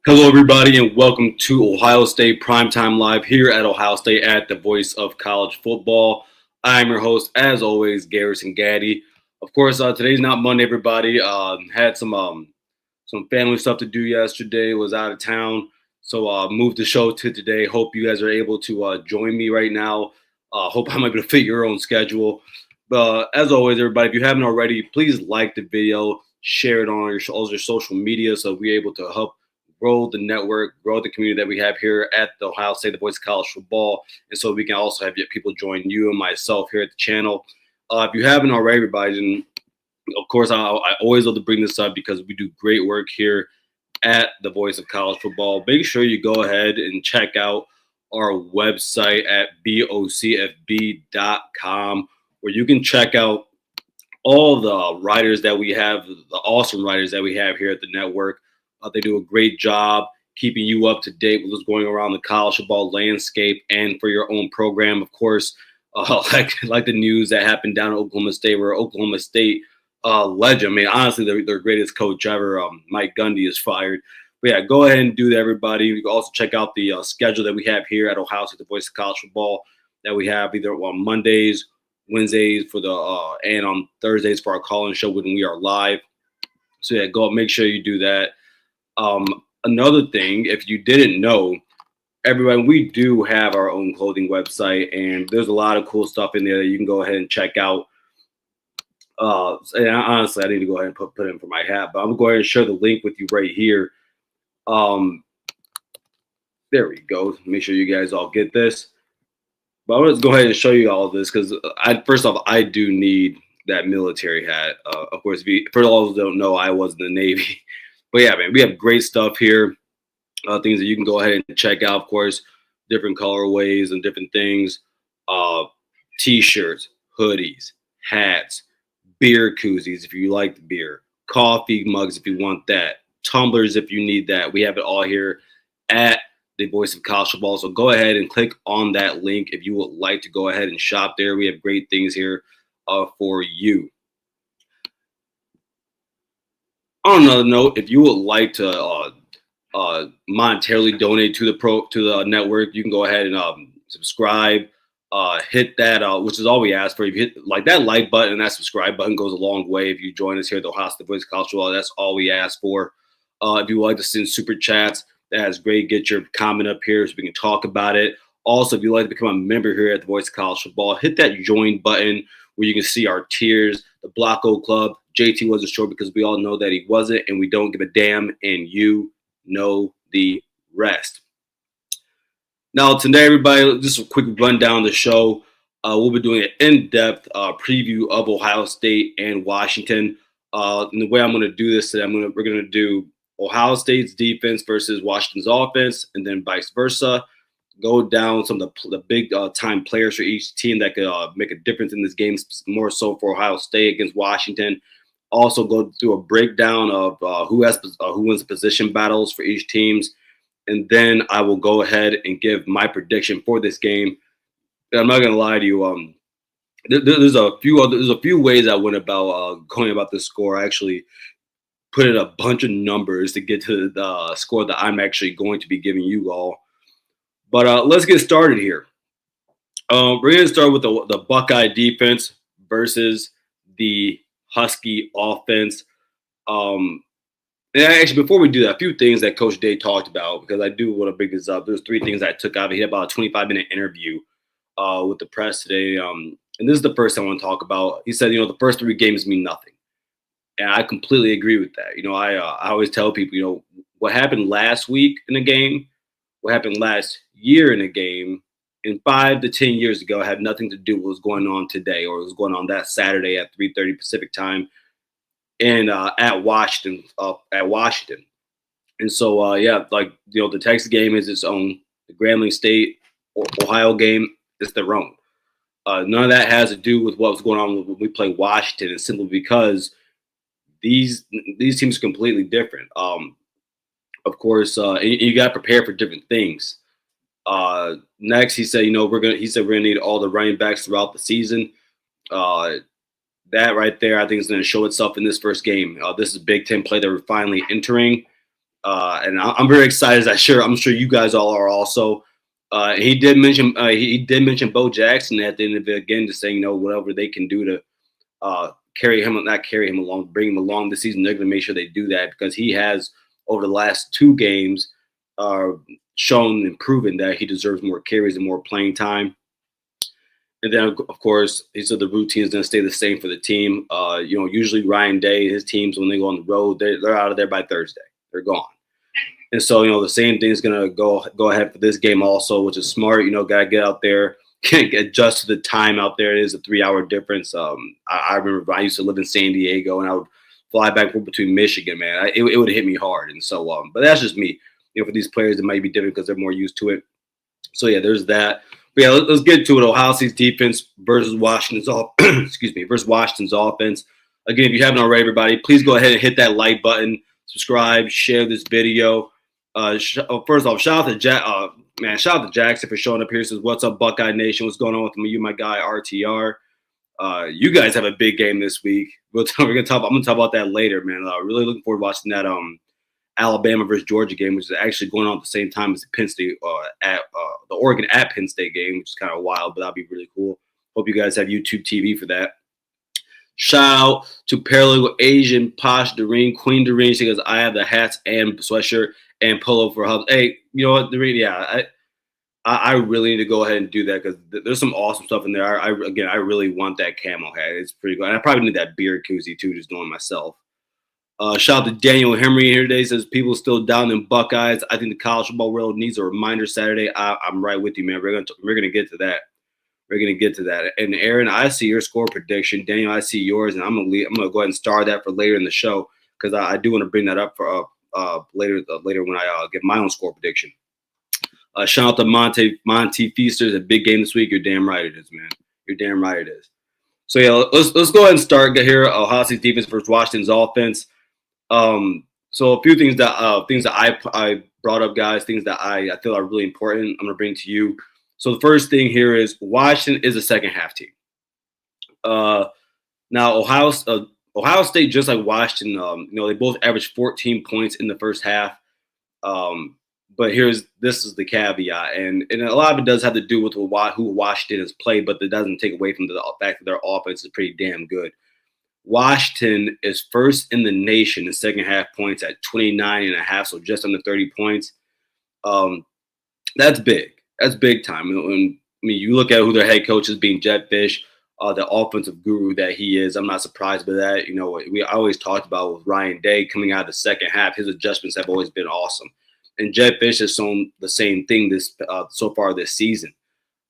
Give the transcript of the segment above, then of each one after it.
Hello, everybody, and welcome to Ohio State Primetime Live here at Ohio State at the Voice of College Football. I'm your host, as always, Garrison Gaddy. Of course, today's not Monday, everybody. Had some family stuff to do yesterday. Was out of town, so moved the show to today. Hope you guys are able to join me right now. Hope I'm able to fit your own schedule. But as always, everybody, if you haven't already, please like the video, share it on all your social media so we're able to help grow the network, grow the community that we have here at the Ohio State, the Voice of College Football, and so we can also have people join you and myself here at the channel. If you haven't already, everybody, then of course I always love to bring this up because we do great work here at the Voice of College Football. Make sure you go ahead and check out our website at bocfb.com, where you can check out all the writers that we have, the awesome writers that we have here at the network. They do a great job keeping you up to date with what's going around the college football landscape and for your own program. Of course, like the news that happened down at Oklahoma State, where Oklahoma State legend, I mean, honestly, their greatest coach ever, Mike Gundy, is fired. But yeah, go ahead and do that, everybody. You can also check out the schedule that we have here at Ohio State, the Voice of College Football, that we have either on Mondays, Wednesdays for the and on Thursdays for our call-in show when we are live. So yeah, go make sure you do that. Another thing, if you didn't know, everybody, we do have our own clothing website, and there's a lot of cool stuff in there that you can go ahead and check out. And honestly, I need to go ahead and put in for my hat, but I'm going to go ahead and share the link with you right here. There we go. Make sure you guys all get this. But I'm going to go ahead and show you all of this because first off, I do need that military hat. Of course, for those who don't know, I was in the Navy. But yeah, man, we have great stuff here, things that you can go ahead and check out, of course, different colorways and different things, T-shirts, hoodies, hats, beer koozies if you like the beer, coffee mugs if you want that, tumblers if you need that. We have it all here at the Voice of College Football. So go ahead and click on that link if you would like to go ahead and shop there. We have great things here for you. On another note, if you would like to monetarily donate to the network, you can go ahead and subscribe. Hit that, which is all we ask for. If you hit like that like button and that subscribe button goes a long way. If you join us here at the Ohio State Voice of College Football, that's all we ask for. If you would like to send super chats, that's great. Get your comment up here so we can talk about it. Also, if you'd like to become a member here at the Voice of College Football, hit that join button where you can see our tiers, the Blocko Club. JT wasn't sure because we all know that he wasn't, and we don't give a damn, and you know the rest. Now, today, everybody, just a quick rundown of the show. We'll be doing an in-depth preview of Ohio State and Washington. And the way I'm going to do this today, we're going to do Ohio State's defense versus Washington's offense, and then vice versa. Go down some of the big time players for each team that could make a difference in this game, more so for Ohio State against Washington. Also go through a breakdown of who wins the position battles for each teams, and then I will go ahead and give my prediction for this game. And I'm not gonna lie to you. There's a few ways I went about going about this score. I actually put in a bunch of numbers to get to the score that I'm actually going to be giving you all. But let's get started here. We're going to start with the Buckeye defense versus the Husky offense. And actually, before we do that, a few things that Coach Day talked about, because I do want to bring this up. There's three things I took out. He had about a 25-minute interview with the press today. And this is the first thing I want to talk about. He said, the first three games mean nothing. And I completely agree with that. I always tell people, what happened last week in a game, what happened last year in a game, and 5 to 10 years ago had nothing to do with what was going on today or what was going on that Saturday at 3:30 Pacific time. and at Washington. And so yeah, like the Texas game is its own. The Grambling State Ohio game is their own. None of that has to do with what was going on when we play Washington. It's simply because these teams are completely different. Of course, you got to prepare for different things. Next, he said, we're gonna need all the running backs throughout the season. That right there, I think, is going to show itself in this first game. This is a Big Ten play that we're finally entering, and I'm very excited. I'm sure you guys all are also. He did mention Bo Jackson at the end of it again, just saying whatever they can do to not carry him along, bring him along this season. They're going to make sure they do that because he has over the last 2 games shown and proven that he deserves more carries and more playing time. And then, of course, he said the routine is going to stay the same for the team. Usually Ryan Day and his teams, when they go on the road, they're out of there by Thursday. They're gone. And so, the same thing is going to go ahead for this game also, which is smart. Got to get out there, adjust to the time out there. It is a 3-hour difference. I remember I used to live in San Diego, and I would fly back between Michigan, man. It would hit me hard. And so, but that's just me. For these players, it might be different because they're more used to it. So, yeah, there's that. But yeah, let's get to it. Ohio State's defense versus Washington's Washington's offense. Again, if you haven't already, everybody, please go ahead and hit that like button, subscribe, share this video. First off, shout out to Jackson for showing up here. Says, "What's up, Buckeye Nation? What's going on with me? You, my guy, RTR. You guys have a big game this week. I'm gonna talk about that later, man. Really looking forward to watching that Alabama versus Georgia game, which is actually going on at the same time as the Penn State the Oregon at Penn State game, which is kind of wild, but that'll be really cool. Hope you guys have YouTube TV for that. Shout out to Paralegal Asian Posh Doreen, Queen Doreen. She goes, I have the hats and sweatshirt and polo for Hubs. Hey, you know what, Doreen? Yeah, I really need to go ahead and do that because there's some awesome stuff in there. I really want that camo hat. It's pretty good. And I probably need that beard koozie too, just doing myself. Shout out to Daniel Henry here today. Says people still down in Buckeyes. I think the college football world needs a reminder Saturday. I'm right with you, man. We're gonna get to that. We're gonna get to that. And Aaron, I see your score prediction. Daniel, I see yours, and I'm gonna go ahead and star that for later in the show because I do want to bring that up for later when I give my own score prediction. Shout out to Monty Feasters, a big game this week. You're damn right it is, man. You're damn right it is. So yeah, let's go ahead and start here. Ohio State's defense versus Washington's offense. So a few things that I brought up, guys, things that I feel are really important. I'm gonna bring to you. So the first thing here is Washington is a second half team. Now Ohio State, just like Washington, they both averaged 14 points in the first half. But this is the caveat, and a lot of it does have to do with who Washington has played, but it doesn't take away from the fact that their offense is pretty damn good. Washington is first in the nation in second half points at 29.5, so just under 30 points. That's big. That's big time. You look at who their head coach is, being Jedd Fisch, the offensive guru that he is. I'm not surprised by that. We always talked about with Ryan Day coming out of the second half, his adjustments have always been awesome. And Jedd Fisch has shown the same thing so far this season.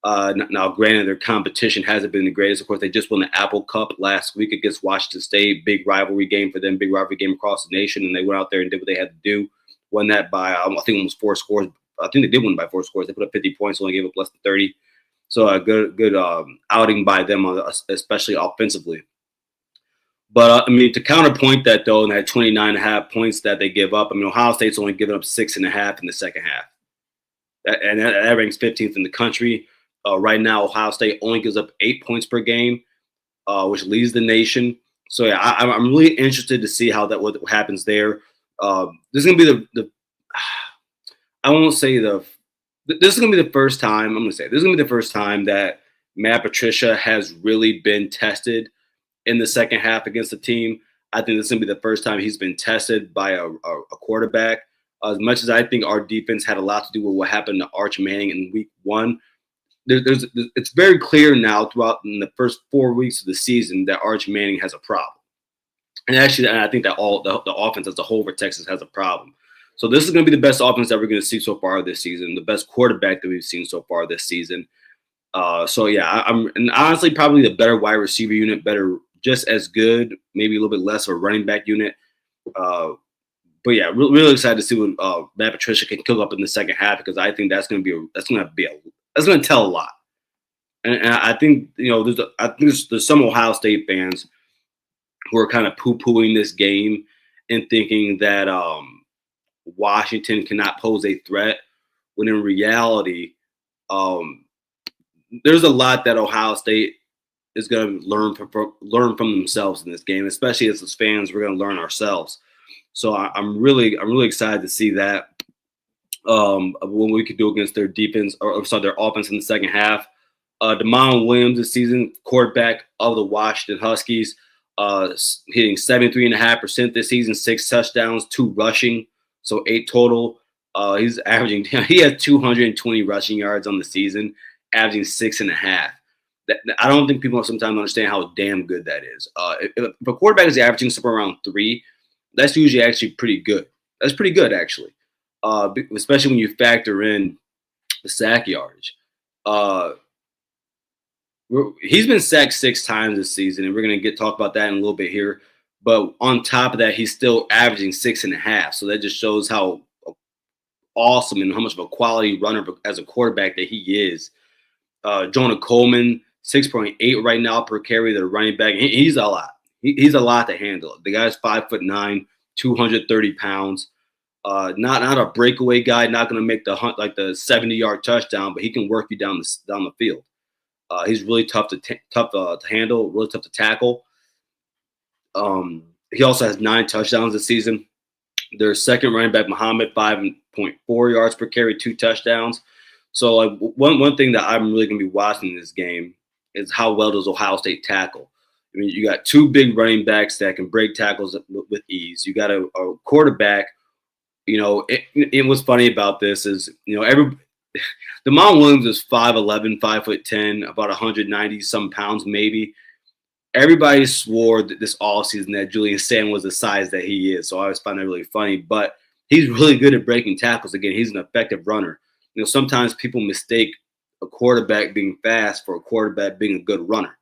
Now, granted, their competition hasn't been the greatest. Of course, they just won the Apple Cup last week against Washington State. Big rivalry game for them, big rivalry game across the nation. And they went out there and did what they had to do. Won that by, I think, almost 4 scores. I think they did win by 4 scores. They put up 50 points, only gave up less than 30. So a good outing by them, especially offensively. But, to counterpoint that, though, in that 29.5 points that they give up, Ohio State's only given up 6.5 in the second half. That ranks 15th in the country. Right now, Ohio State only gives up 8 points per game, which leads the nation. So, yeah, I'm really interested to see what happens there. This is going to be this is going to be the first time, this is going to be the first time that Matt Patricia has really been tested in the second half against the team. I think this is going to be the first time he's been tested by a quarterback. As much as I think our defense had a lot to do with what happened to Arch Manning in week 1, it's very clear now throughout in the first 4 weeks of the season that Arch Manning has a problem. And actually, I think that all the offense as a whole for Texas has a problem. So this is going to be the best offense that we're going to see so far this season, the best quarterback that we've seen so far this season. So yeah, and honestly, probably the better wide receiver unit, better just as good, maybe a little bit less of a running back unit. But yeah, really excited to see what Matt Patricia can cook up in the second half, because I think that's going to tell a lot. And I think there's some Ohio State fans who are kind of poo-pooing this game and thinking that Washington cannot pose a threat, when in reality, there's a lot that Ohio State is going to learn from themselves in this game, especially as fans. We're going to learn ourselves. So I'm really excited to see that what we could do against their defense, or sorry, their offense in the second half. Damon Williams this season, quarterback of the Washington Huskies, hitting 73.5% this season, 6 touchdowns, 2 rushing, so 8 total. He's averaging, he has 220 rushing yards on the season, averaging 6.5. I don't think people sometimes understand how damn good that is. If a quarterback is averaging somewhere around 3, that's usually actually pretty good. That's pretty good, actually, especially when you factor in the sack yardage. He's been sacked 6 times this season, and we're going to talk about that in a little bit here. But on top of that, he's still averaging 6.5. So that just shows how awesome and how much of a quality runner as a quarterback that he is. Jonah Coleman, 6.8 right now per carry. The running back, he's a lot. He's a lot to handle. The guy's 5'9", 230 pounds. Not a breakaway guy. Not going to make the 70-yard touchdown, but he can work you down the field. He's really tough to handle, really tough to tackle. He also has 9 touchdowns this season. Their second running back, Muhammad, 5.4 yards per carry, 2 touchdowns. So like one thing that I'm really going to be watching in this game is how well does Ohio State tackle. I mean, you got 2 big running backs that can break tackles with ease. You got a quarterback. What's funny about this is, Damon Williams is 5'11", 5'10", about 190 some pounds maybe. Everybody swore that this offseason that Julian Sand was the size that he is, so I always find that really funny. But he's really good at breaking tackles. Again, he's an effective runner. Sometimes people mistake a quarterback being fast for a quarterback being a good runner,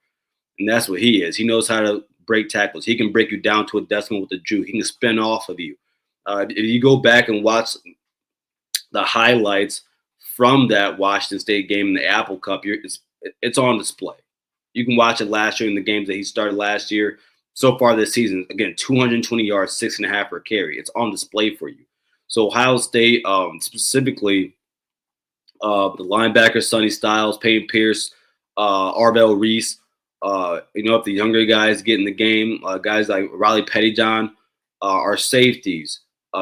and that's what he is. He knows how to break tackles. He can break you down to a decimal with a juke. He can spin off of you. If you go back and watch the highlights from that Washington State game in the Apple Cup, it's on display. You can watch it last year in the games that he started last year. So far this season, again, 220 yards, 6.5 per carry. It's on display for you. So Ohio State, specifically, the linebackers, Sonny Styles, Peyton Pierce, Arvell Reese, if the younger guys get in the game, guys like Riley Pettyjohn, our safeties,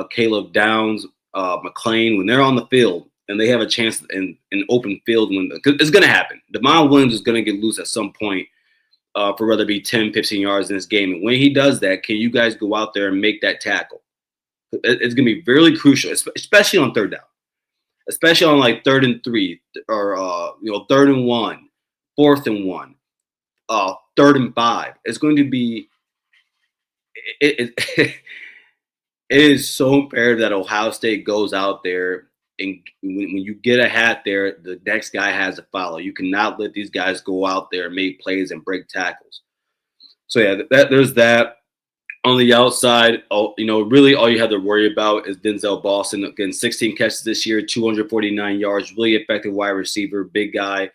Caleb Downs, McLean, when they're on the field and they have a chance in open field, because it's going to happen. Damon Williams is going to get loose at some point for whether it be 10, 15 yards in this game. And when he does that, can you guys go out there and make that tackle? It's going to be very crucial, especially on third down, especially on like 3rd and 3 or 3rd and 1, 4th and 1, 3rd and 5. It's going to be it is so imperative that Ohio State goes out there, and when you get a hat there, the next guy has to follow. You cannot let these guys go out there and make plays and break tackles. So yeah, there's that. On the outside, really all you have to worry about is Denzel Boston. Again, 16 catches this year, 249 yards, really effective wide receiver, big guy,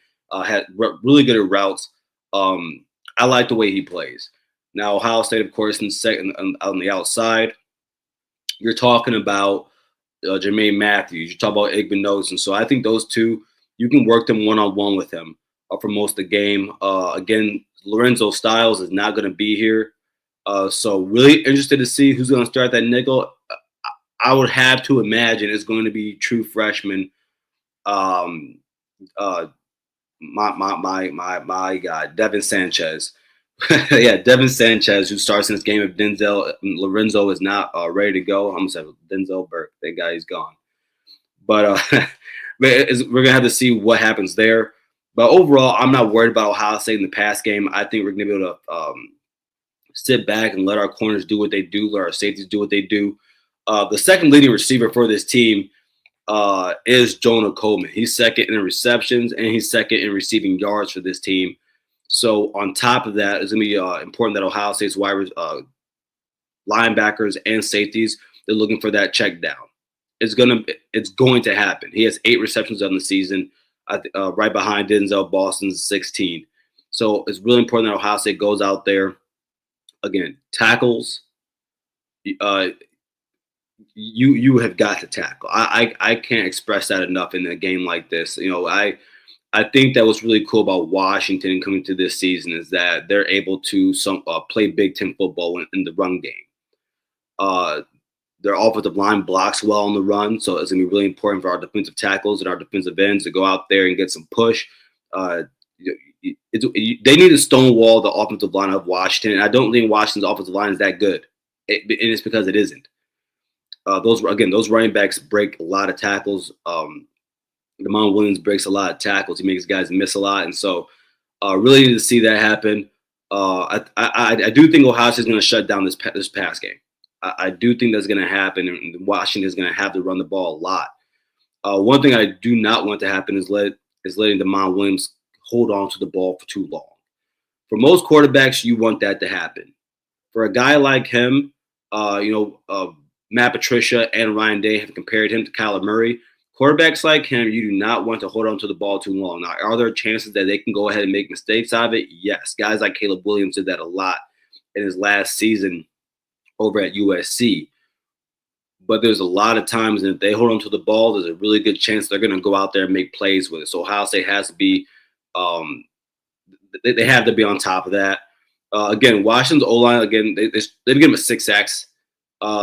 had really good at routes. I like the way he plays. Now, Ohio State, of course, in second on the outside, you're talking about Jermaine Matthews. You talk about Igbenogson. And so I think those two, you can work them one-on-one with him for most of the game. Again, Lorenzo Styles is not going to be here. So really interested to see who's going to start that nickel. I would have to imagine it's going to be true freshman. My God, Devin Sanchez. Yeah, Devin Sanchez, who starts in this game if Lorenzo is not ready to go. I'm going to say Denzel Burke. That guy is gone. But we're going to have to see what happens there. But overall, I'm not worried about Ohio State in the pass game. I think we're going to be able to sit back and let our corners do what they do, let our safeties do what they do. The second leading receiver for this team is Jonah Coleman. He's second in receptions, and he's second in receiving yards for this team. So on top of that, it's going to be important that Ohio State's linebackers and safeties, they're looking for that check down. It's going to happen. He has 8 receptions on the season, right behind Denzel Boston's 16. So it's really important that Ohio State goes out there again, tackles. Uh, you have got to tackle. I can't express that enough in a game like this. I think that what's really cool about Washington coming to this season is that they're able to play Big Ten football in the run game. Their offensive line blocks well on the run, so it's going to be really important for our defensive tackles and our defensive ends to go out there and get some push. They need to stonewall the offensive line of Washington. I don't think Washington's offensive line is that good, and it's because it isn't. Those running backs break a lot of tackles. Damon Williams breaks a lot of tackles. He makes guys miss a lot, and so really need to see that happen. I do think Ohio State is going to shut down this pass game. I do think that's going to happen, and Washington is going to have to run the ball a lot. One thing I do not want to happen is letting Damon Williams hold on to the ball for too long. For most quarterbacks, you want that to happen. For a guy like him, Matt Patricia and Ryan Day have compared him to Kyler Murray. Quarterbacks like him, you do not want to hold on to the ball too long. Now, are there chances that they can go ahead and make mistakes out of it? Yes. Guys like Caleb Williams did that a lot in his last season over at USC. But there's a lot of times that if they hold on to the ball, there's a really good chance they're going to go out there and make plays with it. So Ohio State has to be they have to be on top of that. Again, Washington's O-line, again, they give them a 6 sacks.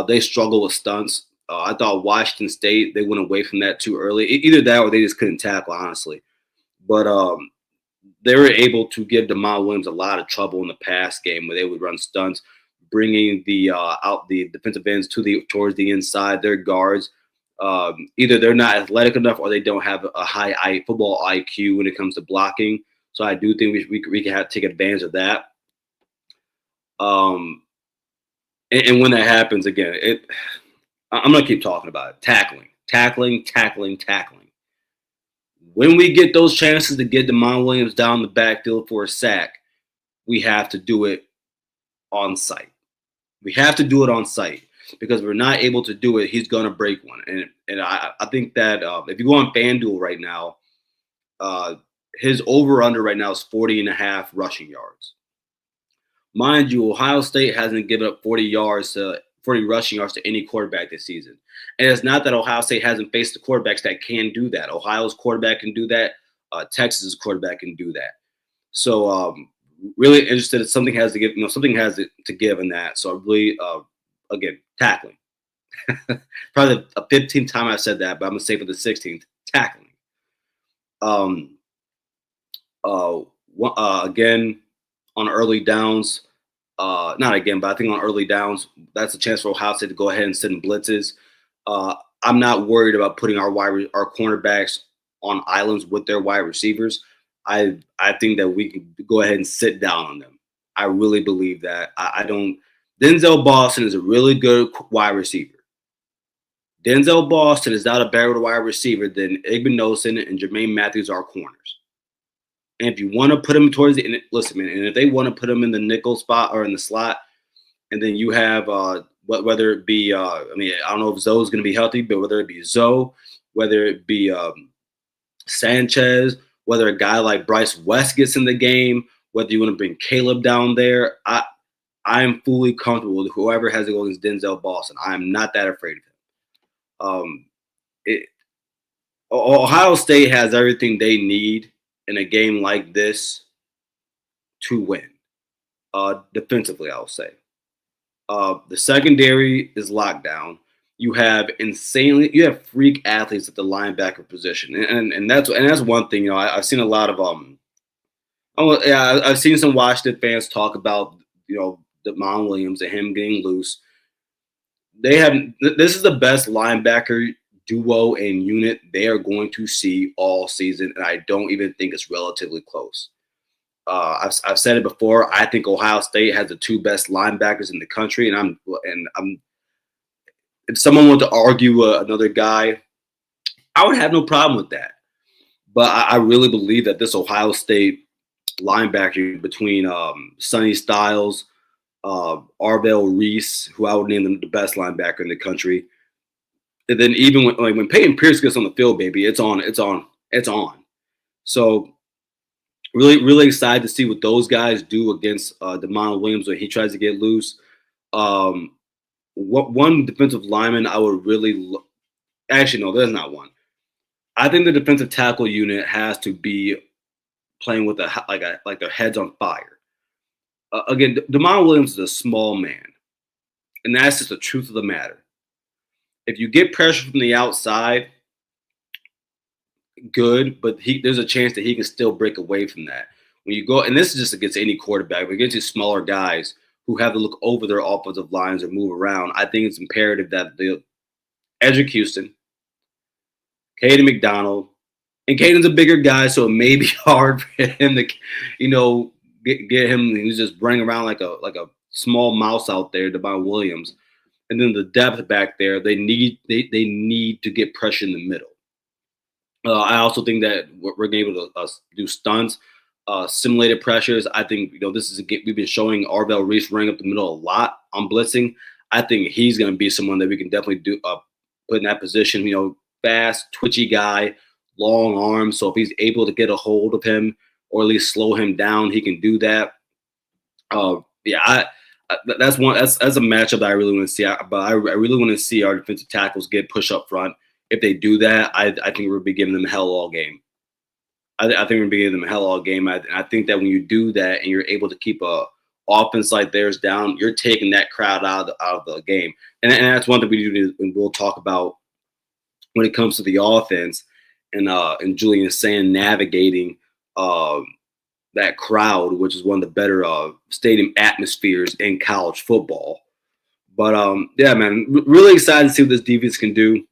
They struggle with stunts. I thought Washington State, they went away from that too early. Either that or they just couldn't tackle, honestly. But they were able to give Damon Williams a lot of trouble in the pass game where they would run stunts, bringing the defensive ends towards the inside. Their guards, either they're not athletic enough or they don't have a high football IQ when it comes to blocking. So I do think we can have to take advantage of that. And when that happens, again, I'm going to keep talking about it. Tackling. When we get those chances to get Damon Williams down the backfield for a sack, we have to do it on site. We have to do it on site because if we're not able to do it, he's going to break one. And I think that if you go on FanDuel right now, his over-under right now is 40.5 rushing yards. Mind you, Ohio State hasn't given up 40 rushing yards to any quarterback this season. And it's not that Ohio State hasn't faced the quarterbacks that can do that. Ohio's quarterback can do that. Texas's quarterback can do that. So really interested if something has to give, something has to give in that. So really, again, tackling. Probably a 15th time I've said that, but I'm going to say for the 16th, tackling. Again, on early downs, not again, but I think on early downs, that's a chance for Ohio State to go ahead and send blitzes. I'm not worried about putting our cornerbacks on islands with their wide receivers. I think that we can go ahead and sit down on them. I really believe that. Denzel Boston is a really good wide receiver. Denzel Boston is not a better wide receiver than Igbenogson and Jermaine Matthews are corners. And if you want to put him towards the end, listen, man, and if they want to put him in the nickel spot or in the slot, and then you have whether it be, I don't know if Zoe's going to be healthy, but whether it be Zoe, whether it be Sanchez, whether a guy like Bryce West gets in the game, whether you want to bring Caleb down there, I am fully comfortable with whoever has to go against Denzel Boston. I am not that afraid of him. Ohio State has everything they need in a game like this to win. Defensively, I will say. The secondary is locked down. You have freak athletes at the linebacker position, and that's one thing. I've seen a lot of I've seen some Washington fans talk about Damon Williams and him getting loose. This is the best linebacker duo and unit they are going to see all season, and I don't even think it's relatively close. I've said it before. I think Ohio State has the 2 best linebackers in the country, and I'm. If someone wanted to argue another guy, I would have no problem with that. But I really believe that this Ohio State linebacker between Sonny Styles, Arvell Reese, who I would name them the best linebacker in the country. And then even when Peyton Pierce gets on the field, baby, it's on, it's on, it's on. So really excited to see what those guys do against Damon Williams when he tries to get loose. What one defensive lineman I would really actually no, there's not one. I think the defensive tackle unit has to be playing with like their heads on fire. Again, Damon Williams is a small man, and that's just the truth of the matter. If you get pressure from the outside, good, but there's a chance that he can still break away from that. When you go, and this is just against any quarterback, but against these smaller guys who have to look over their offensive lines or move around, I think it's imperative that the Edric Houston, Caden McDonald, and Caden's a bigger guy, so it may be hard for him to, get him. He's just running around like a small mouse out there, Devon Williams, and then the depth back there. They need to get pressure in the middle. I also think that we're able to do stunts, simulated pressures. I think this is we've been showing Arvell Reese running up the middle a lot on blitzing. I think he's going to be someone that we can definitely do put in that position. Fast, twitchy guy, long arms. So if he's able to get a hold of him or at least slow him down, he can do that. That's a matchup that I really want to see. But I really want to see our defensive tackles get push up front. If they do that, I think we'll be giving them a hell all game. I think we're going to be giving them a hell all game. I think that when you do that and you're able to keep a offense like theirs down, you're taking that crowd out of the game. And that's one thing we do, and we'll talk about when it comes to the offense and Julian saying navigating that crowd, which is one of the better stadium atmospheres in college football. But yeah, man, really excited to see what this defense can do.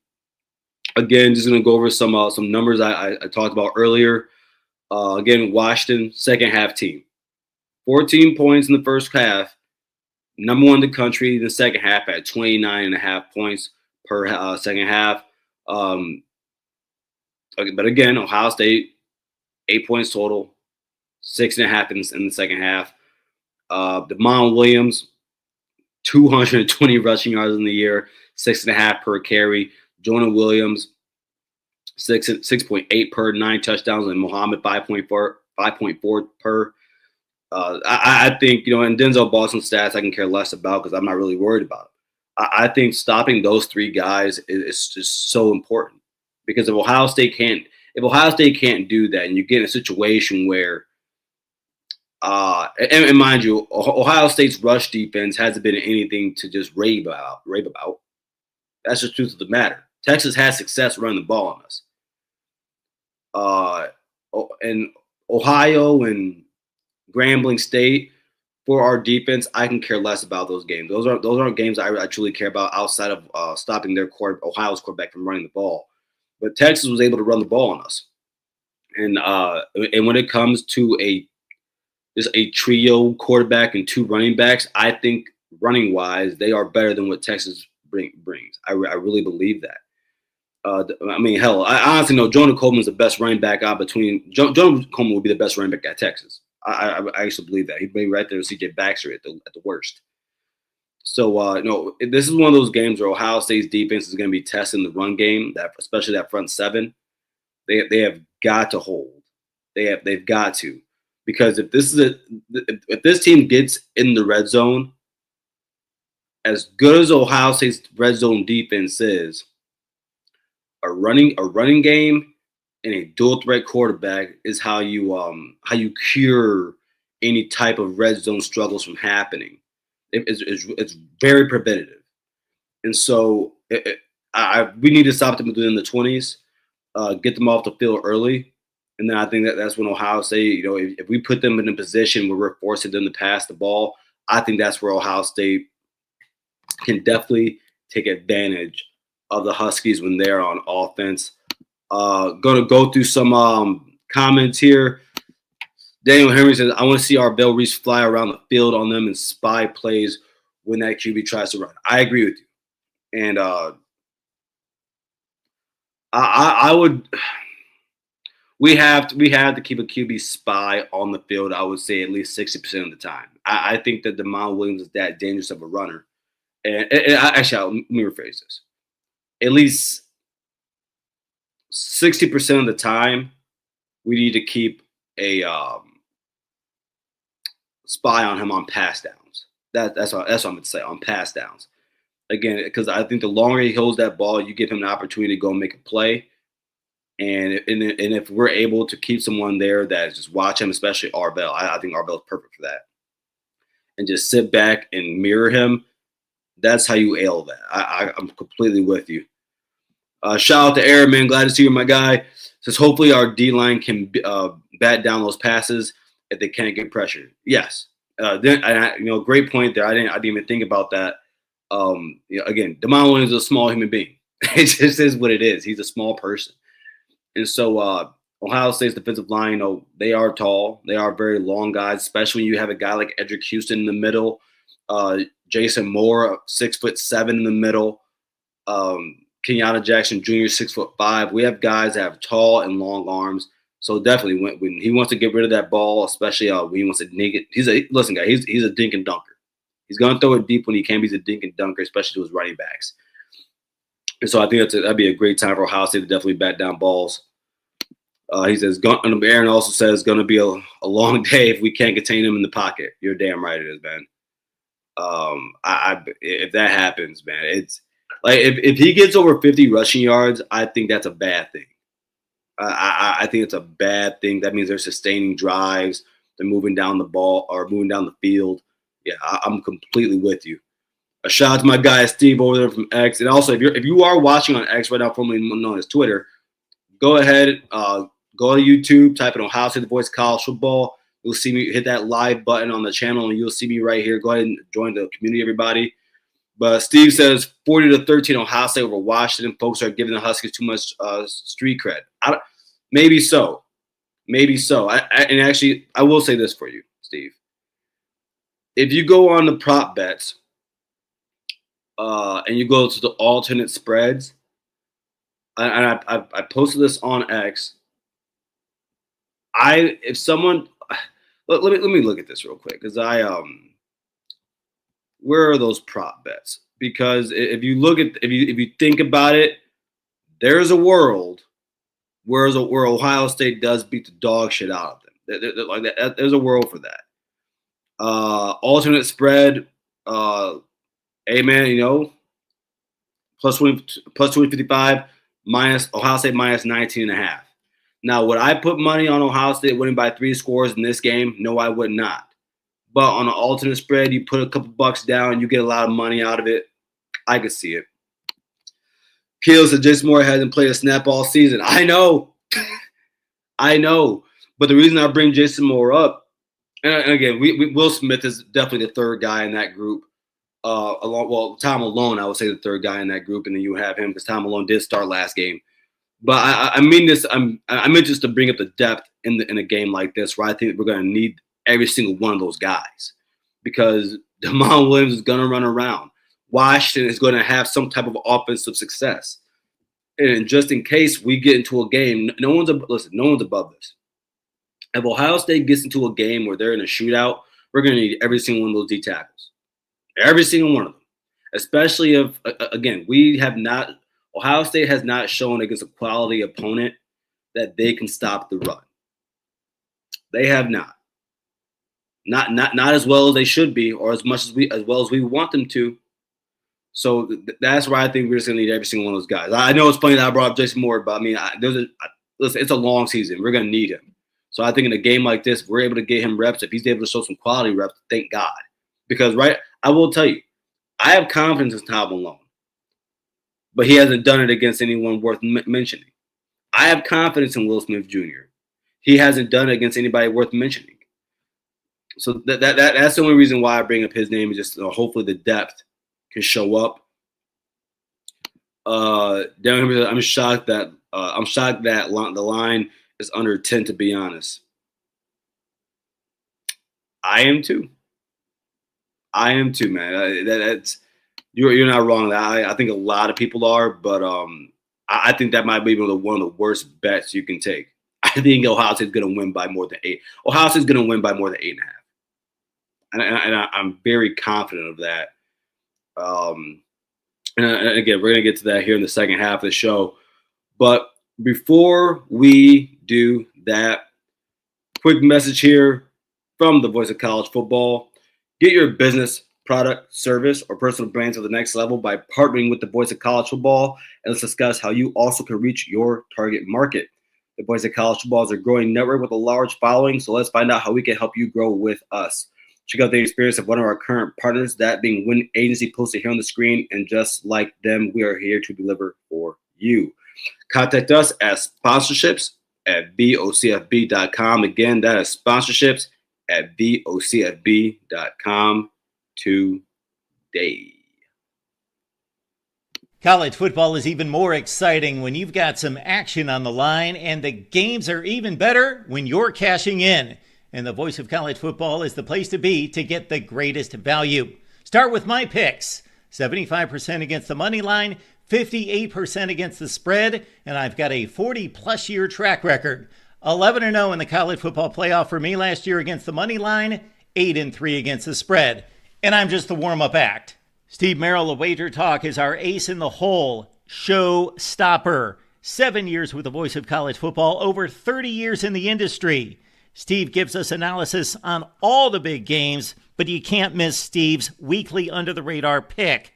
Again, just going to go over some numbers I talked about earlier. Again, Washington, second half team. 14 points in the first half. Number one in the country in the second half at 29.5 points per second half. But again, Ohio State, 8 points total, 6.5 in the second half. Damon Williams, 220 rushing yards in the year, 6.5 per carry. Jonah Williams, 6.8 per, 9 touchdowns, and Muhammad 5.4 per. I think and Denzel Boston's stats I can care less about because I'm not really worried about it. I think stopping those three guys is just so important because if Ohio State can't do that, and you get in a situation where, and mind you, Ohio State's rush defense hasn't been anything to just rave about. That's the truth of the matter. Texas has success running the ball on us. And Ohio and Grambling State, for our defense, I can care less about those games. Those aren't games I truly care about outside of stopping Ohio's quarterback from running the ball. But Texas was able to run the ball on us. And when it comes to just a trio quarterback and 2 running backs, I think running wise they are better than what Texas brings. I really believe that. I honestly know Jonah Coleman's the best running back out between. Jonah Coleman would be the best running back at Texas. I actually believe that. He'd be right there with C.J. Baxter at the worst. So, this is one of those games where Ohio State's defense is going to be testing the run game, especially that front seven. They have got to hold. They've got to, because if this team gets in the red zone, as good as Ohio State's red zone defense is, a running game and a dual threat quarterback is how you cure any type of red zone struggles from happening. It's very preventative, and so we need to stop them within the 20s, get them off the field early, and then I think that's when Ohio State, if we put them in a position where we're forcing them to pass the ball, I think that's where Ohio State can definitely take advantage of the Huskies when they're on offense. Going to go through some comments here. Daniel Henry says, I want to see Arvell Reese fly around the field on them and spy plays when that QB tries to run. I agree with you. And I would – we have to keep a QB spy on the field. I would say at least 60% of the time. I think that Demond Williams is that dangerous of a runner. Actually, let me rephrase this. At least 60% of the time, we need to keep a spy on him on pass downs. That's what I'm going to say on pass downs. Again, because I think the longer he holds that ball, you give him an opportunity to go make a play. And if we're able to keep someone there that just watch him, especially Arbel, I think Arbel is perfect for that. And just sit back and mirror him. That's how you ail that. I'm completely with you. Shout out to Airman. Glad to see you, my guy. Says hopefully our D line can bat down those passes if they can't get pressured. Yes. Great point there. I didn't even think about that. Again, Demond Williams is a small human being. It just is what it is. He's a small person. And so Ohio State's defensive line, they are tall. They are very long guys, especially when you have a guy like Edric Houston in the middle, Jason Moore, 6'7" in the middle, Kenyatta Jackson Jr., 6'5". We have guys that have tall and long arms. So definitely when he wants to get rid of that ball, especially when he wants to dink it, he's a dink and dunker. He's going to throw it deep when he can. He's a dink and dunker, especially to his running backs. And so I think that'd be a great time for Ohio State to definitely bat down balls. He says, Aaron also says, going to be a long day if we can't contain him in the pocket. You're damn right it is, man. If that happens, man, it's like if he gets over 50 rushing yards, I think that's a bad thing. I think it's a bad thing. That means they're sustaining drives. They're moving down the ball or moving down the field. Yeah, I'm completely with you. A shout out to my guy Steve over there from X. And also, if you are watching on X right now, formerly known as Twitter, go ahead, go to YouTube, type in Ohio State The Voice College Football. You'll see me hit that live button on the channel, and you'll see me right here. Go ahead and join the community, everybody. But Steve says 40-13 Ohio State over Washington. Folks are giving the Huskies too much street cred. Maybe so. And actually, I will say this for you, Steve. If you go on the prop bets and you go to the alternate spreads, and I posted this on X. If someone let me look at this real quick because where are those prop bets? Because if you think about it, there's a world where Ohio State does beat the dog shit out of them. Like that, there's a world for that. Alternate spread, amen. Plus 255 minus Ohio State minus 19.5. Now, would I put money on Ohio State winning by 3 scores in this game? No, I would not. But on an alternate spread, you put a couple bucks down, you get a lot of money out of it. I could see it. Keel said Jason Moore hasn't played a snap all season. I know. But the reason I bring Jason Moore up, and again, Will Smith is definitely the third guy in that group. Tom Malone, I would say the third guy in that group, and then you have him because Tom Malone did start last game. But I mean this. I'm interested to bring up the depth in a game like this, where I think we're going to need every single one of those guys because Demond Williams is going to run around. Washington is going to have some type of offensive success, and just in case we get into a game, no one's above this. If Ohio State gets into a game where they're in a shootout, we're going to need every single one of those D tackles, every single one of them. Especially if again Ohio State has not shown against a quality opponent that they can stop the run. They have not. Not as well as they should be, or as well as we want them to. So that's why I think we're just gonna need every single one of those guys. I know it's funny that I brought up Jason Moore, but I mean, listen, it's a long season. We're gonna need him. So I think in a game like this, if we're able to get him reps. If he's able to show some quality reps, thank God. Because I will tell you, I have confidence in Tom Malone, but he hasn't done it against anyone worth mentioning. I have confidence in Will Smith Jr. He hasn't done it against anybody worth mentioning. So that's the only reason why I bring up his name is just hopefully the depth can show up. I'm shocked that the line is under 10. To be honest, I am too, man. That's you're not wrong. I think a lot of people are, but I think that might be one of the worst bets you can take. I think Ohio State's going to win by more than 8. Ohio State's going to win by more than 8.5. And I'm very confident of that. And again, we're going to get to that here in the second half of the show. But before we do that, quick message here from the Voice of College Football. Get your business, product, service, or personal brand to the next level by partnering with the Voice of College Football. And let's discuss how you also can reach your target market. The Voice of College Football is a growing network with a large following, so let's find out how we can help you grow with us. Check out the experience of one of our current partners, that being Win Agency, posted here on the screen. And just like them, we are here to deliver for you. Contact us at sponsorships at vocfb.com. Again, that is sponsorships at vocfb.com today. College football is even more exciting when you've got some action on the line, and the games are even better when you're cashing in. And the Voice of College Football is the place to be to get the greatest value. Start with my picks. 75% against the money line, 58% against the spread, and I've got a 40-plus year track record. 11-0 in the college football playoff for me last year against the money line, 8-3 against the spread. And I'm just the warm-up act. Steve Merrill of Wager Talk is our ace in the hole, show stopper. 7 years with the Voice of College Football, over 30 years in the industry. Steve gives us analysis on all the big games, but you can't miss Steve's weekly under-the-radar pick.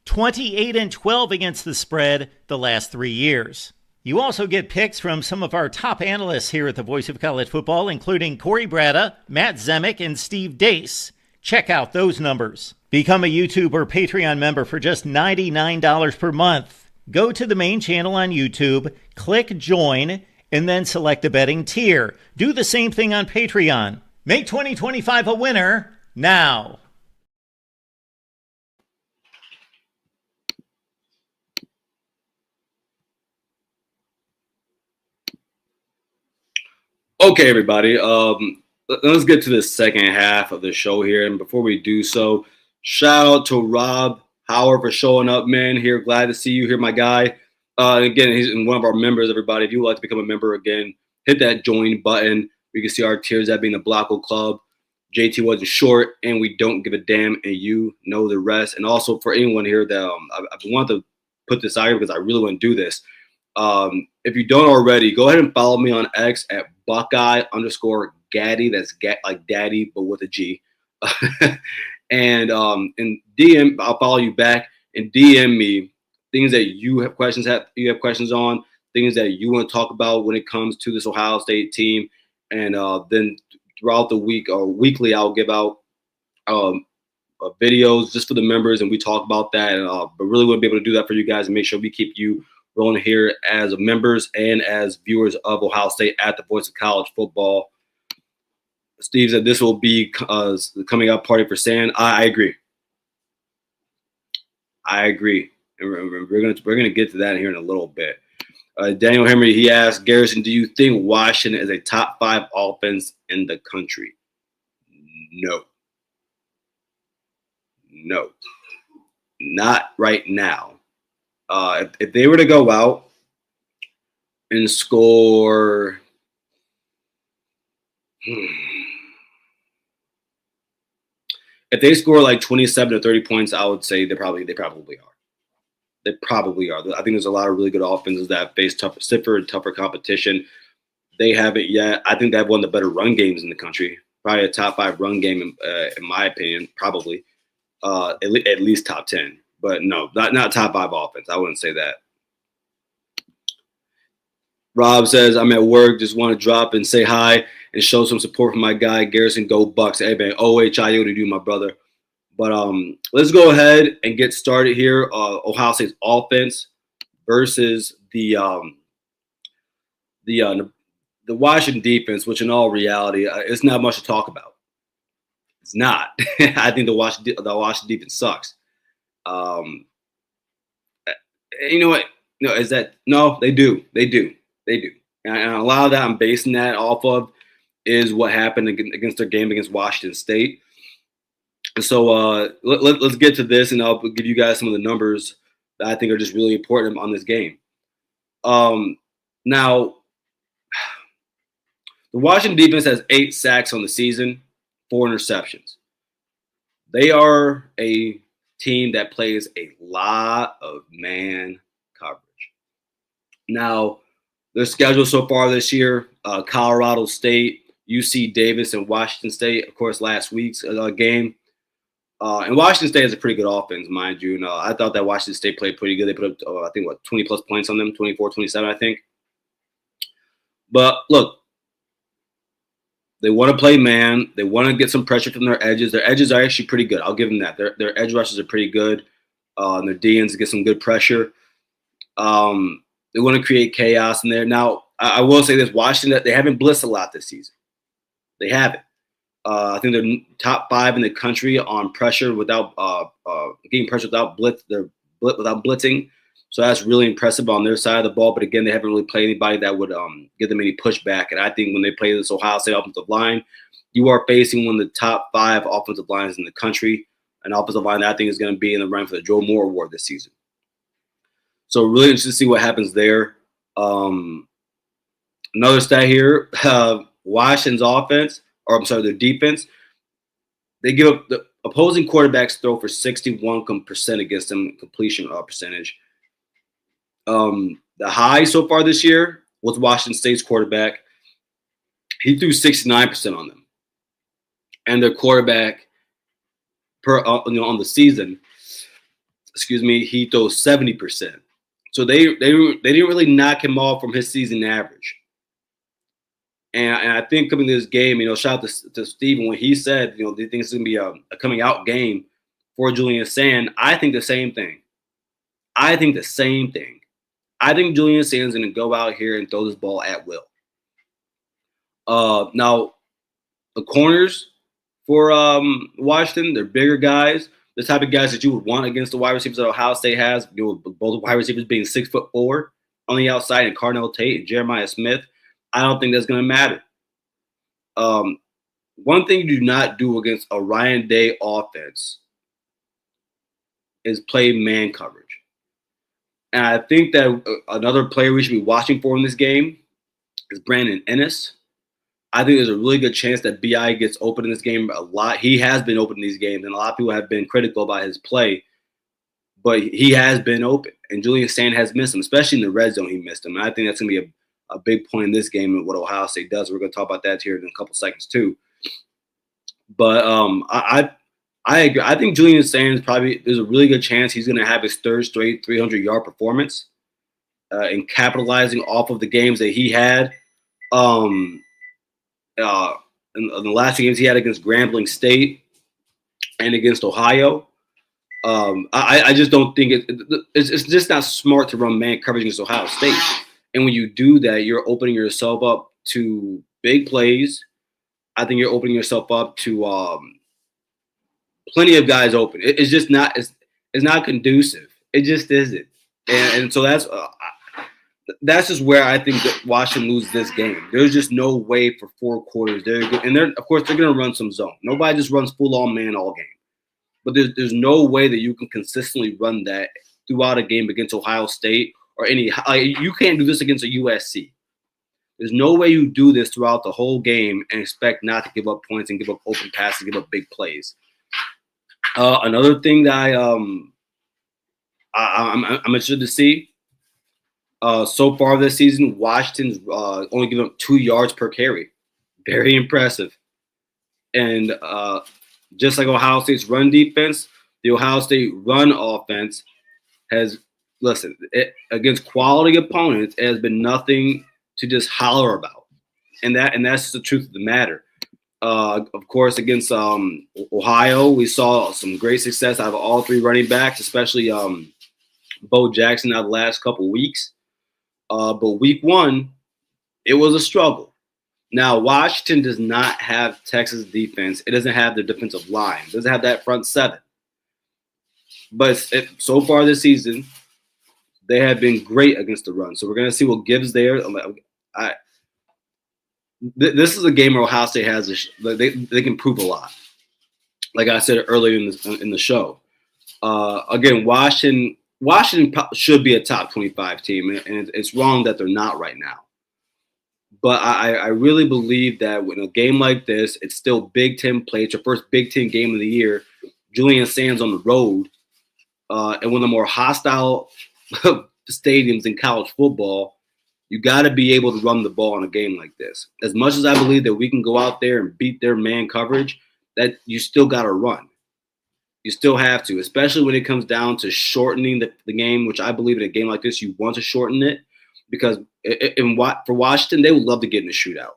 28-12 against the spread the last 3 years. You also get picks from some of our top analysts here at the Voice of College Football, including Corey Bratta, Matt Zemek, and Steve Dace. Check out those numbers. Become a YouTube or Patreon member for just $99 per month. Go to the main channel on YouTube, click join, and then select the betting tier. Do the same thing on Patreon. Make 2025 a winner now. Okay, everybody. Let's get to the second half of the show here. And before we do so, shout out to Rob Howard for showing up, man. Here, glad to see you here, my guy. Again, he's one of our members, everybody. If you would like to become a member again, hit that join button. We can see our tiers, that being the Blocko Club. JT wasn't short, and we don't give a damn, and you know the rest. And also for anyone here that I want to put this out here because I really want to do this. If you don't already, go ahead and follow me on X at Buckeye_Gaddy. That's like daddy, but with a G. and DM, I'll follow you back and DM me things that you have questions on, things that you want to talk about when it comes to this Ohio State team. And then throughout the week or weekly, I'll give out videos just for the members, and we talk about that. But really want to be able to do that for you guys and make sure we keep you rolling here as members and as viewers of Ohio State at the Voice of College Football. Steve said this will be the coming out party for Sand. I agree. And we're gonna get to that here in a little bit. Daniel Henry, he asked, Garrison, do you think Washington is a top 5 offense in the country? No, not right now. If they were to go out and score, if they score like 27 or 30 points, I would say they probably are. They probably are. I think there's a lot of really good offenses that face stiffer and tougher competition. They haven't yet. I think they have one of the better run games in the country. Probably a top 5 run game, in my opinion, probably. At least top 10. But no, not top 5 offense. I wouldn't say that. Rob says, I'm at work, just want to drop and say hi and show some support for my guy, Garrison. Go Bucks. Hey, man, OHIO to do, my brother. But let's go ahead and get started here. Ohio State's offense versus the Washington defense, which in all reality, it's not much to talk about. It's not. I think the Washington defense sucks. You know what? No, is that no? They do. And a lot of that I'm basing that off of is what happened against their game against Washington State. And so let's get to this, and I'll give you guys some of the numbers that I think are just really important on this game. Now, The Washington defense has 8 sacks on the season, 4 interceptions. They are a team that plays a lot of man coverage. Now, their schedule so far this year, Colorado State, UC Davis, and Washington State, of course, last week's game. And Washington State has a pretty good offense, mind you. And, I thought that Washington State played pretty good. They put up, I think, 20-plus points on them, 24, 27, I think. But, look, they want to play man. They want to get some pressure from their edges. Their edges are actually pretty good. I'll give them that. Their edge rushes are pretty good. And their DNs get some good pressure. They want to create chaos in there. Now, I will say this. Washington, they haven't blitzed a lot this season. They haven't. I think they're top 5 in the country on pressure without getting pressure without blitz. They're without blitzing. So that's really impressive on their side of the ball. But again, they haven't really played anybody that would give them any pushback. And I think when they play this Ohio State offensive line, you are facing one of the top 5 offensive lines in the country. An offensive line that I think is going to be in the run for the Joe Moore Award this season. So really interested to see what happens there. Another stat here, Washington's offense, or I'm sorry, their defense, they give up the opposing quarterbacks throw for 61% against them completion percentage. The high so far this year was Washington State's quarterback. He threw 69% on them. And their quarterback on the season, he throws 70%. So they didn't really knock him off from his season average. And I think coming to this game, shout out to Steven when he said, they think it's going to be a coming out game for Julian Sand. I think the same thing. I think Julian Sand's going to go out here and throw this ball at will. Now, the corners for Washington, they're bigger guys. The type of guys that you would want against the wide receivers that Ohio State has, both wide receivers being 6'4" on the outside, and Cardinal Tate and Jeremiah Smith. I don't think that's going to matter. One thing you do not do against a Ryan Day offense is play man coverage. And I think that another player we should be watching for in this game is Brandon Ennis. I think there's a really good chance that B.I. gets open in this game a lot. He has been open in these games, and a lot of people have been critical about his play. But he has been open, and Julian Sand has missed him, especially in the red zone he missed him. And I think that's going to be a big point in this game and what Ohio State does. We're going to talk about that here in a couple seconds too. But I agree. I think Julian Sand there's a really good chance he's going to have his third straight 300-yard performance and capitalizing off of the games that he had. In the last 2 games he had against Grambling State and against Ohio. I just don't think it's just not smart to run man coverage against Ohio State. And when you do that, you're opening yourself up to big plays. I think you're opening yourself up to plenty of guys open. It's just not it's not conducive. It just isn't. And so that's just where I think that Washington loses this game. There's just no way for 4 quarters. Of course they're going to run some zone. Nobody just runs full-on man all game. But there's no way that you can consistently run that throughout a game against Ohio State or any. You can't do this against a USC. There's no way you do this throughout the whole game and expect not to give up points and give up open passes, give up big plays. Another thing that I'm interested to see. So far this season, Washington's only given up 2 yards per carry. Very impressive. And just like Ohio State's run defense, the Ohio State run offense has, against quality opponents, it has been nothing to just holler about. And that's the truth of the matter. Of course, against Ohio, we saw some great success out of all 3 running backs, especially Bo Jackson out of the last couple weeks. But week 1, it was a struggle. Now, Washington does not have Texas defense. It doesn't have their defensive line. It doesn't have that front 7. But so far this season, they have been great against the run. So we're going to see what gives there. This is a game where Ohio State has they can prove a lot. Like I said earlier in the show. Again, Washington should be a top 25 team, and it's wrong that they're not right now. But I really believe that in a game like this, it's still Big Ten play. It's your first Big Ten game of the year. Julian Sands on the road, and one of the more hostile stadiums in college football. You got to be able to run the ball in a game like this. As much as I believe that we can go out there and beat their man coverage, that you still got to run. You still have to, especially when it comes down to shortening the game, which I believe in a game like this, you want to shorten it because for Washington, they would love to get in a shootout.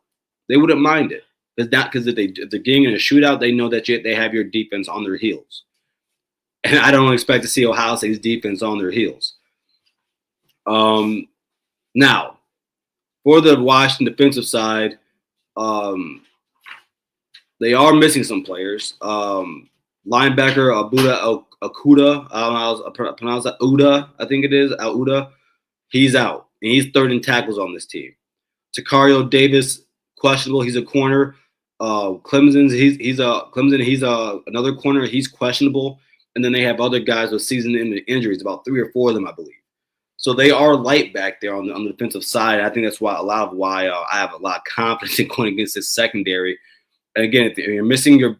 They wouldn't mind it. Because if they're getting in a shootout, they know that they have your defense on their heels. And I don't expect to see Ohio State's defense on their heels. Now, for the Washington defensive side, they are missing some players. Linebacker Akuda, I don't know how to pronounce that. Uda, I think it is. Uda, he's out. And he's third in tackles on this team. Takario Davis, questionable. He's a corner. Clemson, he's another corner. He's questionable. And then they have other guys with season-ending injuries, about 3 or 4 of them, I believe. So they are light back there on the defensive side. I think that's why I have a lot of confidence in going against this secondary. And again, if you're missing your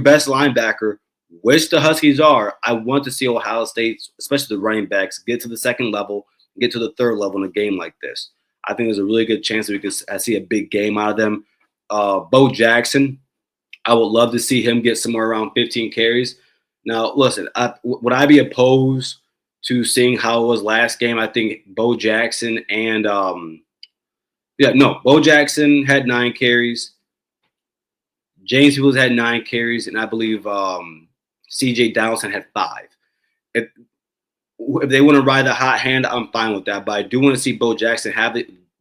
best linebacker, which the Huskies are, I want to see Ohio State, especially the running backs, get to the second level, get to the third level in a game like this. I think there's a really good chance that we could see a big game out of them. Bo Jackson, I would love to see him get somewhere around 15 carries. Now, listen, would I be opposed to seeing how it was last game? I think Bo Jackson and Bo Jackson had 9 carries. James Peoples had 9 carries, and I believe C.J. Donaldson had 5. If they want to ride the hot hand, I'm fine with that. But I do want to see Bo Jackson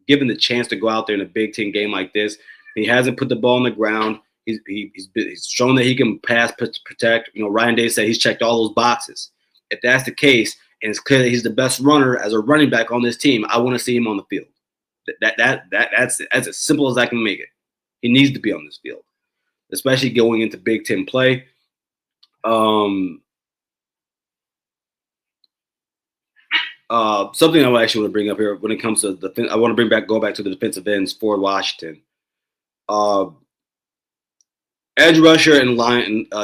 given the chance to go out there in a Big Ten game like this. He hasn't put the ball on the ground. He's shown that he can pass, protect. Ryan Day said he's checked all those boxes. If that's the case, and it's clear that he's the best runner as a running back on this team, I want to see him on the field. That's as simple as I can make it. He needs to be on this field, especially going into Big Ten play. Something I actually want to bring up here when it comes to I want to go back to the defensive ends for Washington. Edge rusher and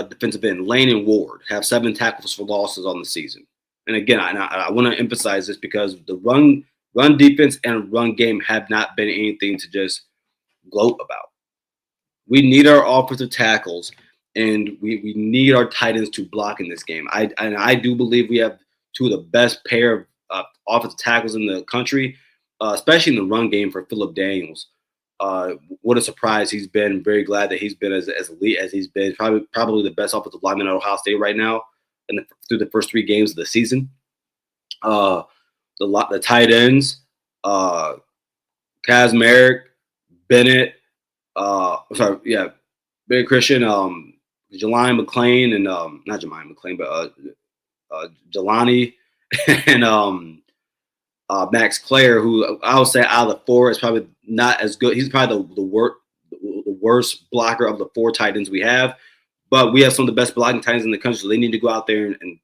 defensive end Lane and Ward have 7 tackles for losses on the season. And again, I want to emphasize this because the run defense and run game have not been anything to just gloat about. We need our offensive tackles, and we need our tight ends to block in this game. I do believe we have 2 of the best pair of offensive tackles in the country, especially in the run game for Phillip Daniels. What a surprise he's been. Very glad that he's been as elite as he's been. Probably the best offensive lineman at Ohio State right now through the first 3 games of the season. The tight ends, Kazmarek, Bennett, Barry Christian, Jelani McClain, and not Jelani McClain, but Jelani and Max Clare, who I would say out of the 4 is probably not as good. He's probably the worst blocker of the 4 tight ends we have. But we have some of the best blocking tight ends in the country, so they need to go out there and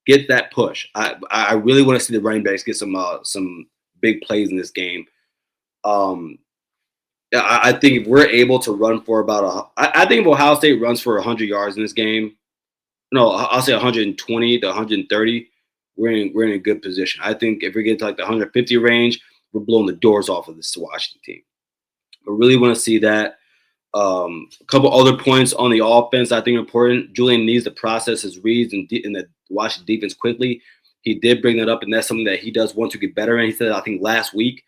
get that push. I really want to see the running backs get some big plays in this game. I think if we're able to run for I think if Ohio State runs for 100 yards in this game, I'll say 120 to 130, we're in a good position. I think if we get to like the 150 range, we're blowing the doors off of this Washington team. I really want to see that. A couple other points on the offense I think are important. Julian needs to process his reads in the Washington defense quickly. He did bring that up, and that's something that he does want to get better in. He said, I think, last week.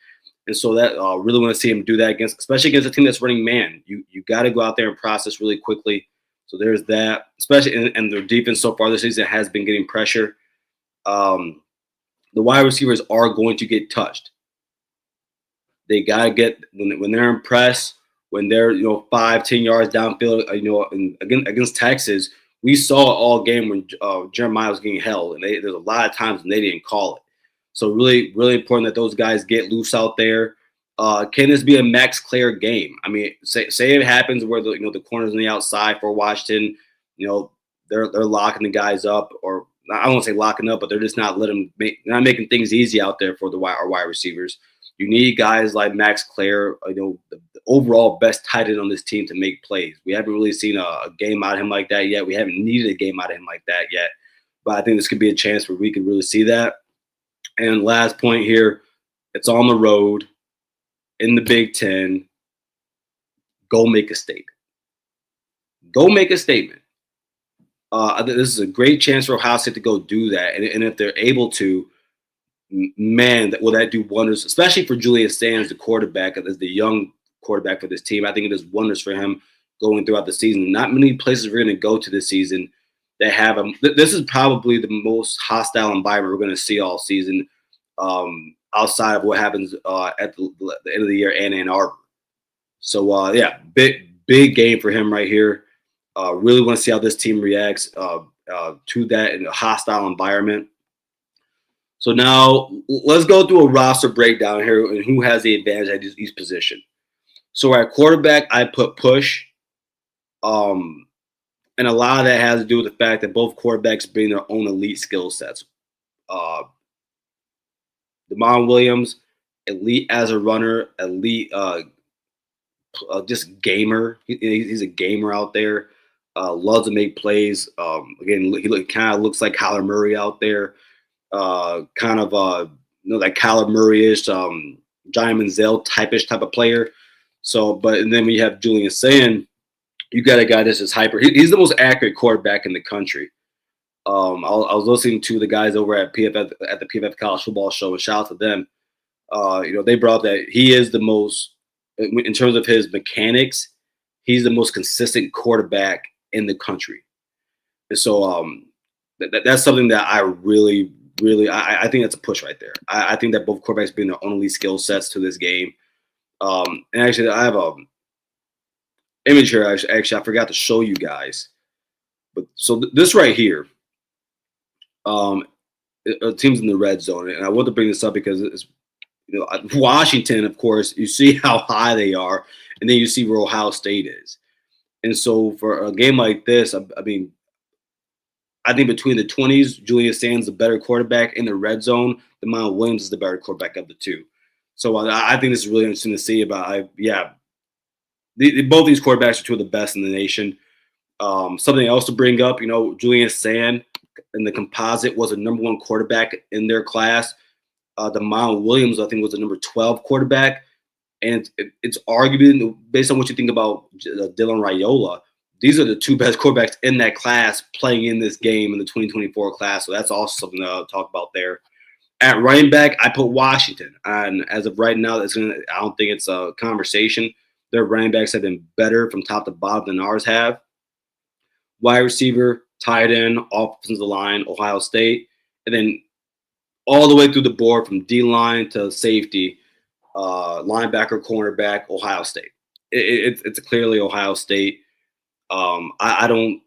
And so that really want to see him do that especially against a team that's running man. You got to go out there and process really quickly. So there's that, especially in their defense so far this season has been getting pressure. The wide receivers are going to get touched. They got to get when they're in press, when they're 5-10 yards downfield. Against Texas, we saw it all game when Jeremiah was getting held, and there's a lot of times when they didn't call it. So really, really important that those guys get loose out there. Can this be a Max Clare game? I mean, say it happens where the corners on the outside for Washington, they're locking the guys up, or I don't want to say locking up, but they're just not not making things easy out there for our wide receivers. You need guys like Max Clare, the overall best tight end on this team to make plays. We haven't really seen a game out of him like that yet. We haven't needed a game out of him like that yet. But I think this could be a chance where we could really see that. And last point here, it's on the road in the Big Ten. Go make a statement. Go make a statement. I think this is a great chance for Ohio State to go do that. And if they're able to, man, will that do wonders, especially for Julius Sands, the quarterback, as the young quarterback for this team. I think it does wonders for him going throughout the season. Not many places we're going to go to this season that have him. This is probably the most hostile environment we're going to see all season, outside of what happens at the end of the year in Ann Arbor. So, yeah, big game for him right here. Really want to see how this team reacts to that in a hostile environment. So now let's go through a roster breakdown here and who has the advantage at each position. So at quarterback, I put Push. And a lot of that has to do with the fact that both quarterbacks bring their own elite skill sets. Damon Williams, elite as a runner, elite just gamer. He's a gamer out there. Loves to make plays. Again, he kind of looks like Kyler Murray out there. Like Kyler Murray-ish, Johnny Manziel type of player. So, and then we have Julian Sand. You got a guy that's just hyper. He's the most accurate quarterback in the country. I was listening to the guys over at PFF at the PFF College Football Show, and shout out to them. They brought that he is the most, in terms of his mechanics, he's the most consistent quarterback in the country. And so that's something that I really, I think that's a push right there. I think that both quarterbacks bring their own elite skill sets to this game. And actually, I have a image here. Actually, I forgot to show you guys. But so this right here, teams in the red zone, and I want to bring this up because it's, Washington, of course, you see how high they are, and then you see where Ohio State is. And so for a game like this, I mean, I think between the 20s, Julius Sands is the better quarterback. In the red zone, Damon Williams is the better quarterback of the two. So I think this is really interesting to see. Both these quarterbacks are two of the best in the nation. Something else to bring up, Julius Sand in the composite was a number 1 quarterback in their class. Damon Williams, I think, was the number 12 quarterback. And it's arguably, based on what you think about Dylan Raiola, these are the 2 best quarterbacks in that class playing in this game in the 2024 class. So that's also something to talk about there. At running back, I put Washington. And as of right now, I don't think it's a conversation. Their running backs have been better from top to bottom than ours have. Wide receiver, tight end, offensive line, Ohio State. And then all the way through the board from D-line to safety, linebacker, cornerback, Ohio State. It's clearly Ohio State. I don't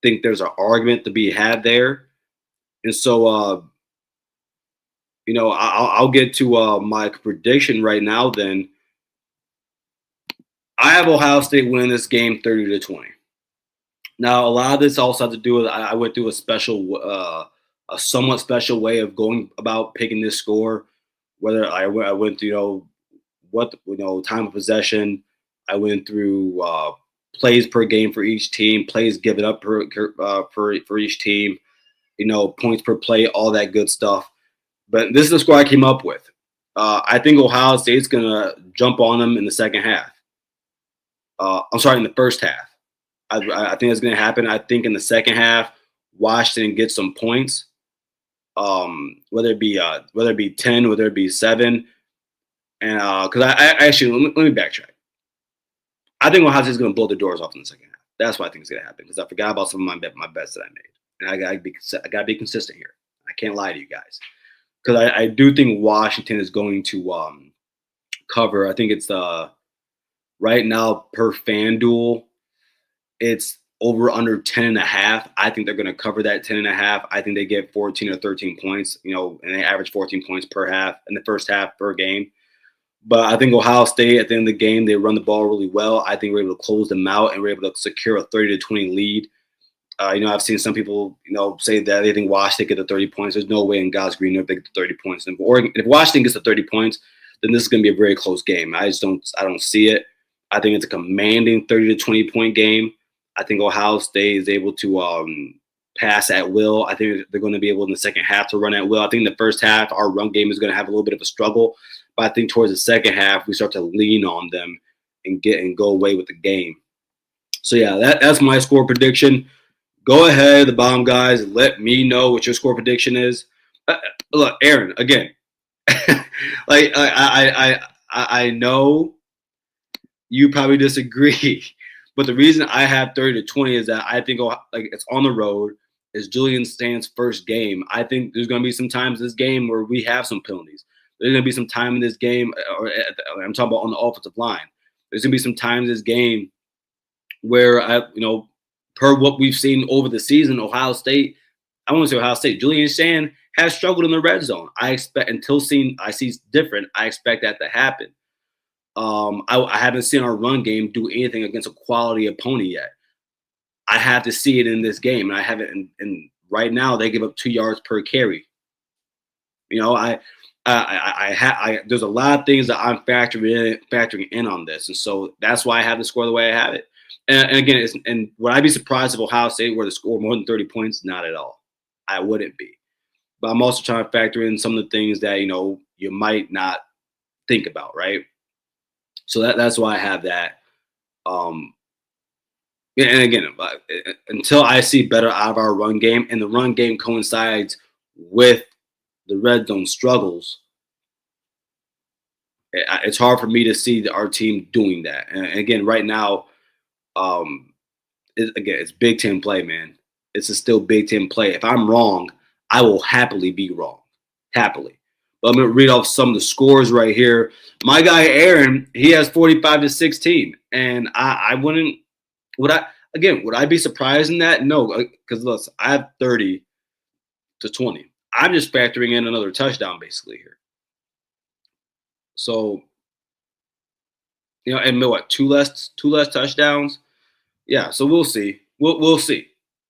think there's an argument to be had there. And so, I'll get to my prediction right now then. I have Ohio State winning this game 30-20. Now, a lot of this also has to do with I went through a somewhat special way of going about picking this score. Whether I went through, time of possession. I went through plays per game for each team, plays given up for each team, points per play, all that good stuff. But this is the score I came up with. I think Ohio State's going to jump on them in the second half. In the first half. I think that's going to happen. I think in the second half, Washington gets some points. Whether it be 10, whether it be 7, and because I actually let me backtrack. I think Ohio State's going to blow the doors off in the second half. That's what I think is going to happen because I forgot about some of my bets that I made, and I gotta be consistent here. I can't lie to you guys because I do think Washington is going to cover. I think it's right now per FanDuel, it's over under 10.5. I think they're going to cover that 10.5. I think they get 14 or 13 points, and they average 14 points per half in the first half per game. But I think Ohio State, at the end of the game, they run the ball really well. I think we're able to close them out and we're able to secure a 30-20 lead. I've seen some people, say that they think Washington get the 30 points. There's no way in God's green earth they get the 30 points. And if Washington gets the 30 points, then this is going to be a very close game. I don't see it. I think it's a commanding 30 to 20 point game. I think Ohio State is able to pass at will. I think they're going to be able in the second half to run at will. I think in the first half, our run game is going to have a little bit of a struggle. But I think towards the second half, we start to lean on them and go away with the game. So, yeah, that's my score prediction. Go ahead, the bomb guys. Let me know what your score prediction is. Look, Aaron, again, like I know you probably disagree, but the reason I have 30 to 20 is that I think like it's on the road. It's Julian Stan's first game. I think there's going to be some times in this game where we have some penalties. There's going to be some time in this game, or I'm talking about on the offensive line. There's going to be some times in this game where per what we've seen over the season, Ohio State, I want to say Ohio State, Julian Stan has struggled in the red zone. I expect I see different. I expect that to happen. I haven't seen our run game do anything against a quality opponent yet. I have to see it in this game, and I haven't. And right now, they give up 2 yards per carry. There's a lot of things that I'm factoring in on this, and so that's why I have the score the way I have it. And again, would I be surprised if Ohio State were to score more than 30 points? Not at all. I wouldn't be. But I'm also trying to factor in some of the things that you might not think about, right? So that's why I have that. And again, until I see better out of our run game, and the run game coincides with the red zone struggles, it's hard for me to see our team doing that. And again, right now, it's Big Ten play, man. It's still Big Ten play. If I'm wrong, I will happily be wrong. Happily. But I'm going to read off some of the scores right here. My guy, Aaron, he has 45 to 16. And I wouldn't – would I be surprised in that? No, because look, I have 30 to 20. I'm just factoring in another touchdown basically here. So, and what, two less touchdowns? Yeah, so we'll see. We'll see.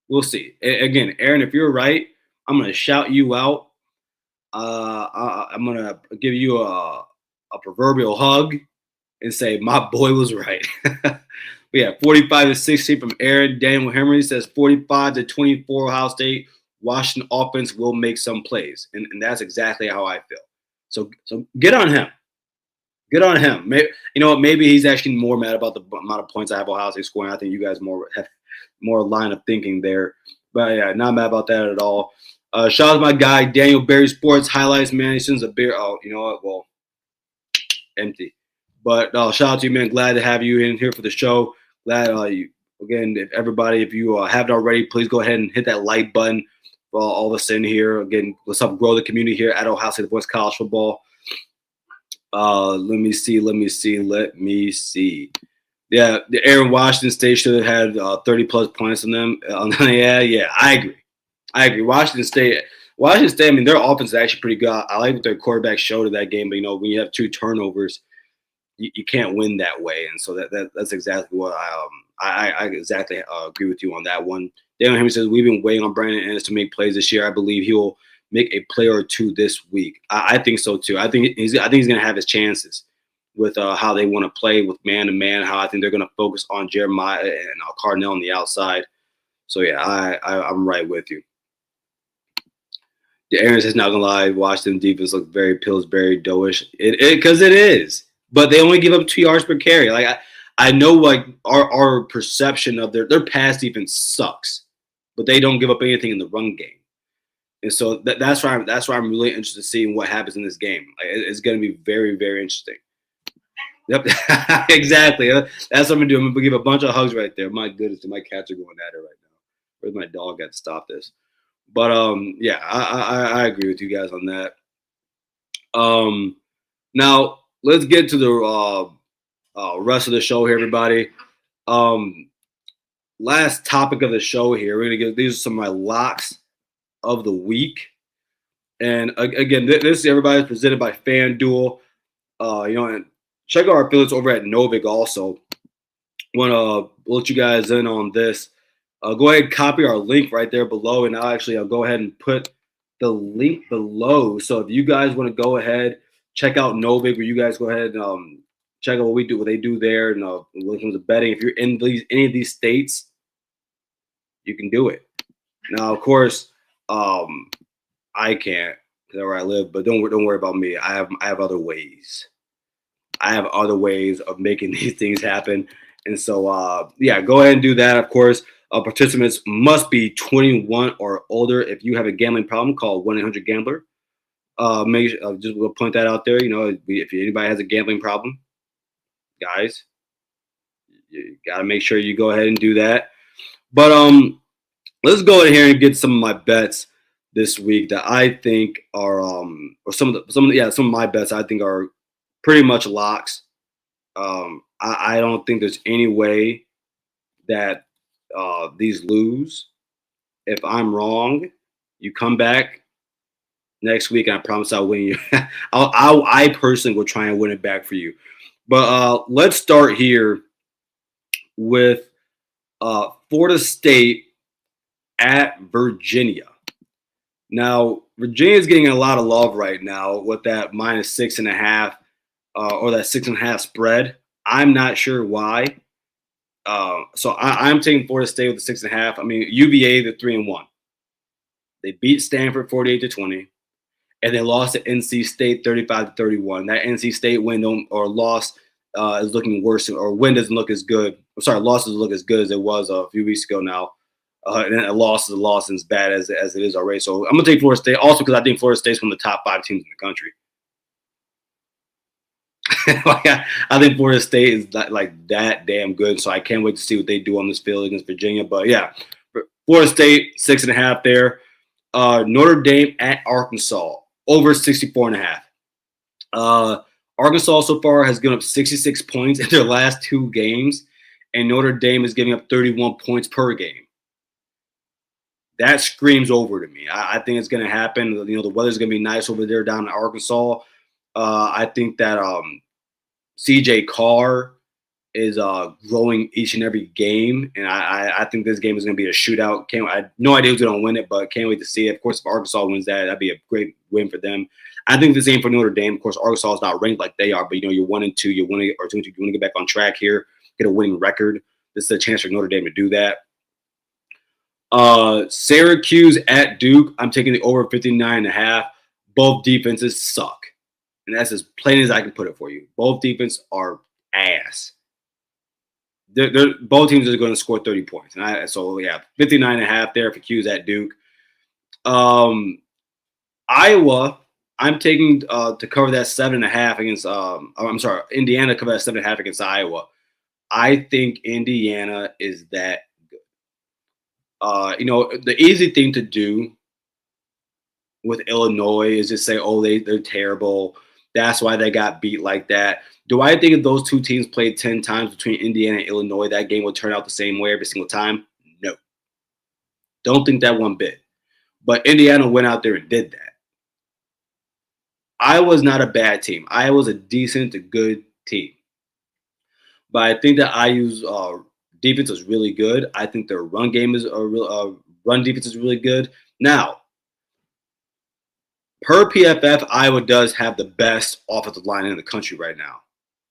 We'll see. Again, Aaron, if you're right, I'm going to shout you out. I'm going to give you a proverbial hug and say, my boy was right. We have 45 to 16 from Aaron. Daniel Henry says 45 to 24 Ohio State. Washington offense will make some plays. And that's exactly how I feel. So get on him. Get on him. Maybe, maybe he's actually more mad about the amount of points I have Ohio State scoring. I think you guys have more line of thinking there. But yeah, not mad about that at all. Shout out to my guy, Daniel Berry Sports Highlights, man. He sends a beer. Oh, you know what? Well, empty. But shout out to you, man. Glad to have you in here for the show. Glad again, if you haven't already, please go ahead and hit that like button for all of us in here. Again, let's help grow the community here at Ohio State Voice College Football. Let me see. Yeah, the Aaron Washington State should have had 30 plus points on them. Yeah, I agree. Washington State. I mean, their offense is actually pretty good. I like what their quarterback showed in that game. But when you have 2 turnovers, you can't win that way. And so that's exactly what I exactly agree with you on that one. Daniel Henry says we've been waiting on Brandon Ennis to make plays this year. I believe he will make a play or 2 this week. I think so too. I think he's going to have his chances with how they want to play with man to man. How I think they're going to focus on Jeremiah and Cardinal on the outside. So yeah, I'm right with you. The Aaron says not gonna lie, Washington defense looks very Pillsbury doish. Because it is, but they only give up 2 yards per carry. Like I know, like our perception of their pass defense sucks, but they don't give up anything in the run game. And so that's why I'm really interested in seeing what happens in this game. Like, it's going to be very, very interesting. Yep, exactly. That's what I'm going to do. I'm going to give a bunch of hugs right there. My goodness, my cats are going at it right now. Where's my dog at to stop this? But yeah, I agree with you guys on that. Now let's get to the rest of the show here, everybody. Last topic of the show here. We're gonna these are some of my locks of the week, and again, this everybody's presented by FanDuel. And check out our affiliates over at Novik also. Want to let you guys in on this. Go ahead and copy our link right there below, and I'll go ahead and put the link below. So if you guys want to go ahead check out Novik, where you guys go ahead and check out what they do there. And when it comes to betting, if you're in any of these states, you can do it. Now, of course, I can't because where I live, but don't worry about me. I have other ways. I have other ways of making these things happen. And so, yeah, go ahead and do that. Of course, participants must be 21 or older. If you have a gambling problem, call 1-800-GAMBLER. Just we'll point that out there. You know, if anybody has a gambling problem, guys, you got to make sure you go ahead and do that. But let's go ahead here and get some of my bets this week that I think are or some of my bets I think are pretty much locks. I don't think there's any way that these lose. If I'm wrong, you come back next week, and I promise I'll win you. I personally will try and win it back for you. But let's start here with Florida State at Virginia. Now, Virginia is getting a lot of love right now with that -6.5 or that 6.5 spread. I'm not sure why. So I'm taking Florida State with the 6.5. I mean, UVA, they're 3-1. They beat Stanford 48-20, and they lost to NC State 35-31. That NC State win or loss is looking worse, or win doesn't look as good. I'm sorry, loss doesn't look as good as it was a few weeks ago now. And a loss is a loss and as bad as it is already. So I'm going to take Florida State also because I think Florida State's one of the top 5 teams in the country. I think Florida State is like that damn good. So I can't wait to see what they do on this field against Virginia. But yeah, Florida State, 6.5 there. Notre Dame at Arkansas, over 64.5. Arkansas so far has given up 66 points in their last 2 games, and Notre Dame is giving up 31 points per game. That screams over to me. I think it's going to happen. You know, the weather's going to be nice over there down in Arkansas. I think that CJ Carr is growing each and every game, and I think this game is going to be a shootout. I have no idea who's going to win it, but can't wait to see it. Of course, if Arkansas wins that, that'd be a great win for them. I think the same for Notre Dame. Of course, Arkansas is not ranked like they are, but you know, you're 1-2, you want to get back on track here, get a winning record. This is a chance for Notre Dame to do that. Syracuse at Duke. I'm taking the over 59.5. Both defenses suck. And that's as plain as I can put it for you. Both defenses are ass. Both teams are going to score 30 points. And so, yeah, 59.5 there for Q's at Duke. Iowa, I'm taking to cover that 7.5 against Indiana to cover that 7.5 against Iowa. I think Indiana is that good. You know, the easy thing to do with Illinois is just say, oh, they're terrible. That's why they got beat like that. Do I think if those two teams played 10 times between Indiana and Illinois, that game would turn out the same way every single time? No. Don't think that one bit. But Indiana went out there and did that. Iowa's not a bad team. Iowa's a decent to good team. But I think that IU's defense is really good. I think their run game is run defense is really good. Now, per PFF, Iowa does have the best offensive line in the country right now.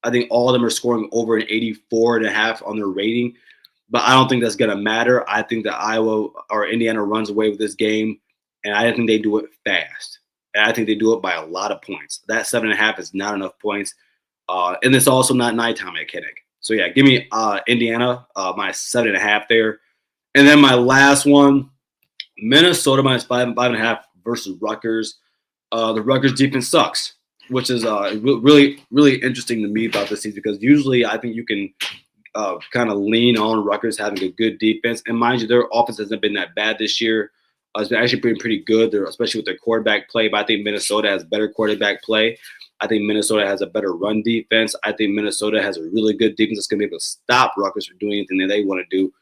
I think all of them are scoring over an 84.5 on their rating, but I don't think that's going to matter. I think that Iowa or Indiana runs away with this game, and I think they do it fast. And I think they do it by a lot of points. That 7.5 is not enough points, and it's also not nighttime at Kinnick. So, yeah, give me Indiana, my 7.5 there. And then my last one, Minnesota minus 5.5 versus Rutgers. The Rutgers defense sucks, which is really, really interesting to me about this season because usually I think you can kind of lean on Rutgers having a good defense. And mind you, their offense hasn't been that bad this year. It's been actually pretty good, especially with their quarterback play. But I think Minnesota has better quarterback play. I think Minnesota has a better run defense. I think Minnesota has a really good defense that's going to be able to stop Rutgers from doing anything that they want to do.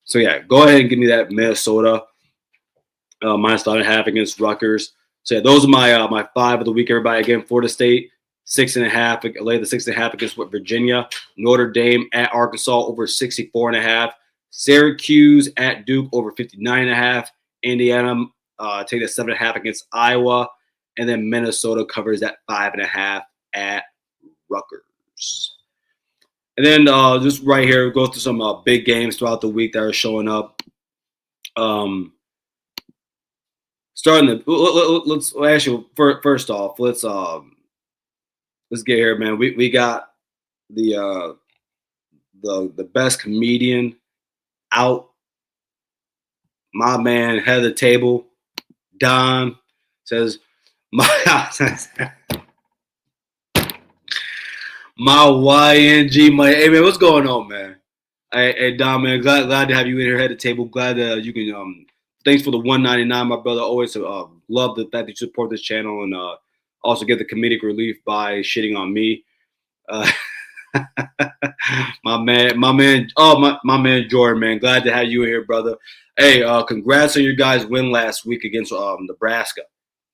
So, yeah, go ahead and give me that Minnesota minus 5.5 against Rutgers. So, yeah, those are my 5 of the week, everybody. Again, Florida State, 6.5. Lay the 6.5 against Virginia. Notre Dame at Arkansas, over 64.5. Syracuse at Duke, over 59.5. Indiana take that 7.5 against Iowa. And then Minnesota covers that 5.5 at Rutgers. And then just right here, go through some big games throughout the week that are showing up. Let's actually first off, let's get here, man. We got the best comedian out. My man, head of the table, Don says my YNG. Hey man, what's going on, man? Hey Don, man, glad to have you in here, head of the table. Glad that you can. Thanks for the $1.99, my brother. Always love the fact that you support this channel and also get the comedic relief by shitting on me. my man Jordan, man. Glad to have you in here, brother. Hey, congrats on your guys' win last week against Nebraska.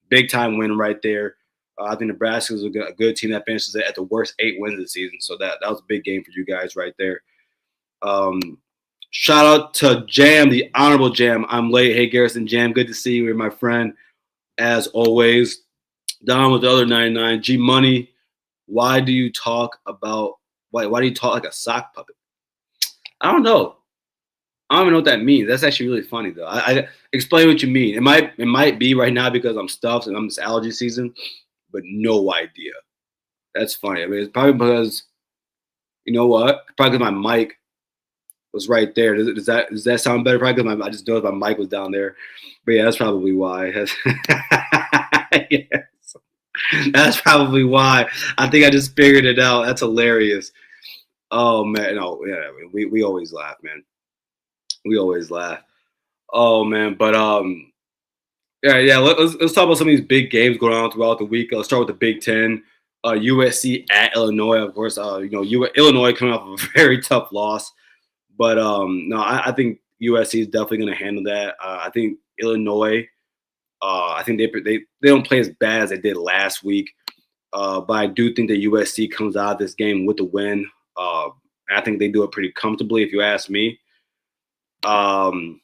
Big time win right there. I think Nebraska is a good team that finishes at the worst 8 wins of the season. So that was a big game for you guys right there. Shout out to Jam, the Honorable Jam. I'm late. Hey, Garrison Jam. Good to see you here, my friend. As always. Don with the other 99. G Money. Why do you talk like a sock puppet? I don't know. I don't even know what that means. That's actually really funny though. I explain what you mean. It might be right now because I'm stuffed and it's allergy season, but no idea. That's funny. I mean, it's probably because you know what? Probably because my mic was right there. Does that sound better? Probably because I just noticed my mic was down there. But yeah, that's probably why. Yes. That's probably why. I think I just figured it out. That's hilarious. Oh man, no, yeah, we always laugh, man. We always laugh. Oh man, but yeah. Let's talk about some of these big games going on throughout the week. Let's start with the Big Ten. USC at Illinois, of course. Illinois coming off of a very tough loss, but no, I think USC is definitely going to handle that. I think Illinois. I think they don't play as bad as they did last week, but I do think that USC comes out of this game with the win. I think they do it pretty comfortably, if you ask me. The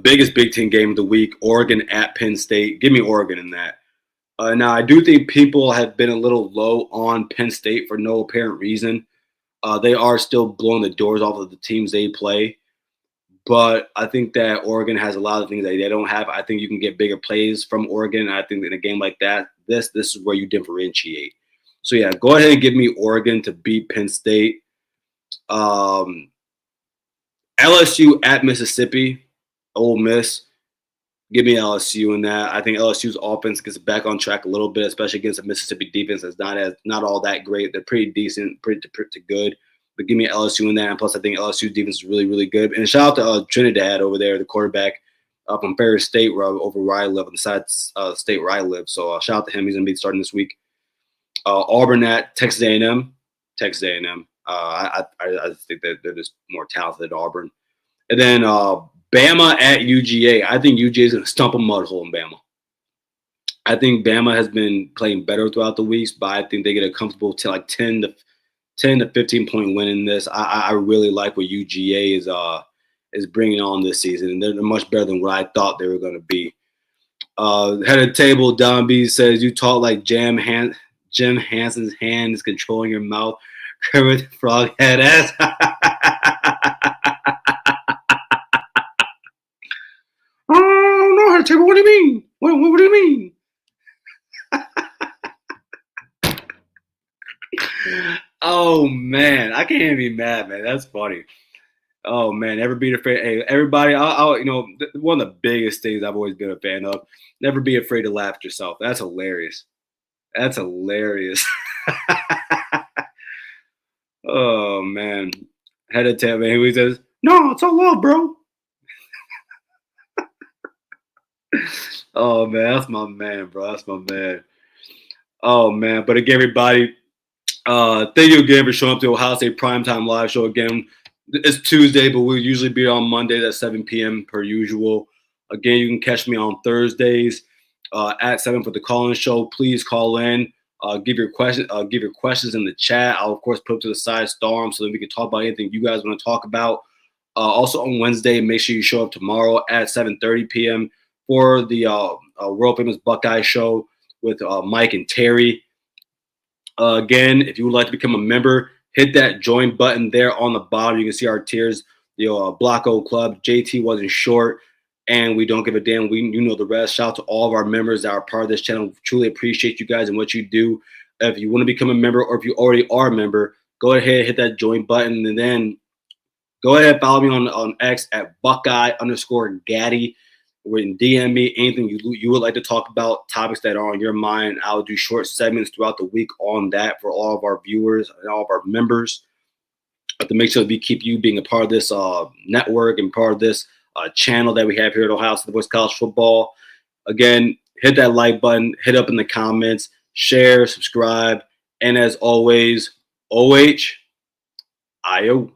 biggest Big Ten game of the week, Oregon at Penn State. Give me Oregon in that. Now, I do think people have been a little low on Penn State for no apparent reason. They are still blowing the doors off of the teams they play. But I think that Oregon has a lot of things that they don't have. I think you can get bigger plays from Oregon. I think in a game like that, this is where you differentiate. So, yeah, go ahead and give me Oregon to beat Penn State. LSU at Mississippi, Ole Miss. Give me LSU in that. I think LSU's offense gets back on track a little bit, especially against a Mississippi defense that's not all that great. They're pretty decent, pretty good. But give me LSU in that. And plus, I think LSU defense is really, really good. And shout out to Trinidad over there, the quarterback from Ferris State, over where I live, on the side state where I live. So shout out to him. He's going to be starting this week. Auburn at Texas A&M. Texas A&M. I think that they're just more talented than Auburn. And then Bama at UGA. I think UGA is going to stump a mud hole in Bama. I think Bama has been playing better throughout the weeks, but I think they get a comfortable 10 to 15 point win in this. I really like what UGA is bringing on this season, and they're much better than what I thought they were going to be. Head of the table, Don B says, you talk like Jim Hanson's hand is controlling your mouth. Kermit Frog head ass. Oh no, head of table. What do you mean? What do you mean? Oh man, I can't even be mad, man. That's funny. Oh man, never be afraid. Hey, everybody, one of the biggest things I've always been a fan of. Never be afraid to laugh at yourself. That's hilarious. That's hilarious. Oh man, head of table. Man, he says, "No, it's all love, bro." Oh man, that's my man, bro. That's my man. Oh man, but again, everybody. Thank you again for showing up to Ohio State Primetime Live Show again. It's Tuesday, but we'll usually be on Mondays at 7 p.m. per usual. Again, you can catch me on Thursdays at 7 for the call-in show. Please call in. Give your questions in the chat. I'll, of course, put them to the side, star them so that we can talk about anything you guys want to talk about. Also on Wednesday, make sure you show up tomorrow at 7:30 p.m. for the world-famous Buckeyes show. with Mike and Terry. Again, if you would like to become a member, hit that join button there on the bottom. You can see our tiers. Block O Club, JT wasn't short, and we don't give a damn. You know the rest. Shout out to all of our members that are part of this channel. Truly appreciate you guys and what you do. If you want to become a member, or if you already are a member, go ahead, hit that join button, and then go ahead and follow me on X at Buckeye_Gaddy. DM me anything you would like to talk about, topics that are on your mind. I'll do short segments throughout the week on that for all of our viewers and all of our members. But to make sure that we keep you being a part of this network and part of this channel that we have here at Ohio State Voice of College Football. Again, hit that like button, hit up in the comments, share, subscribe, and as always, OH, IO.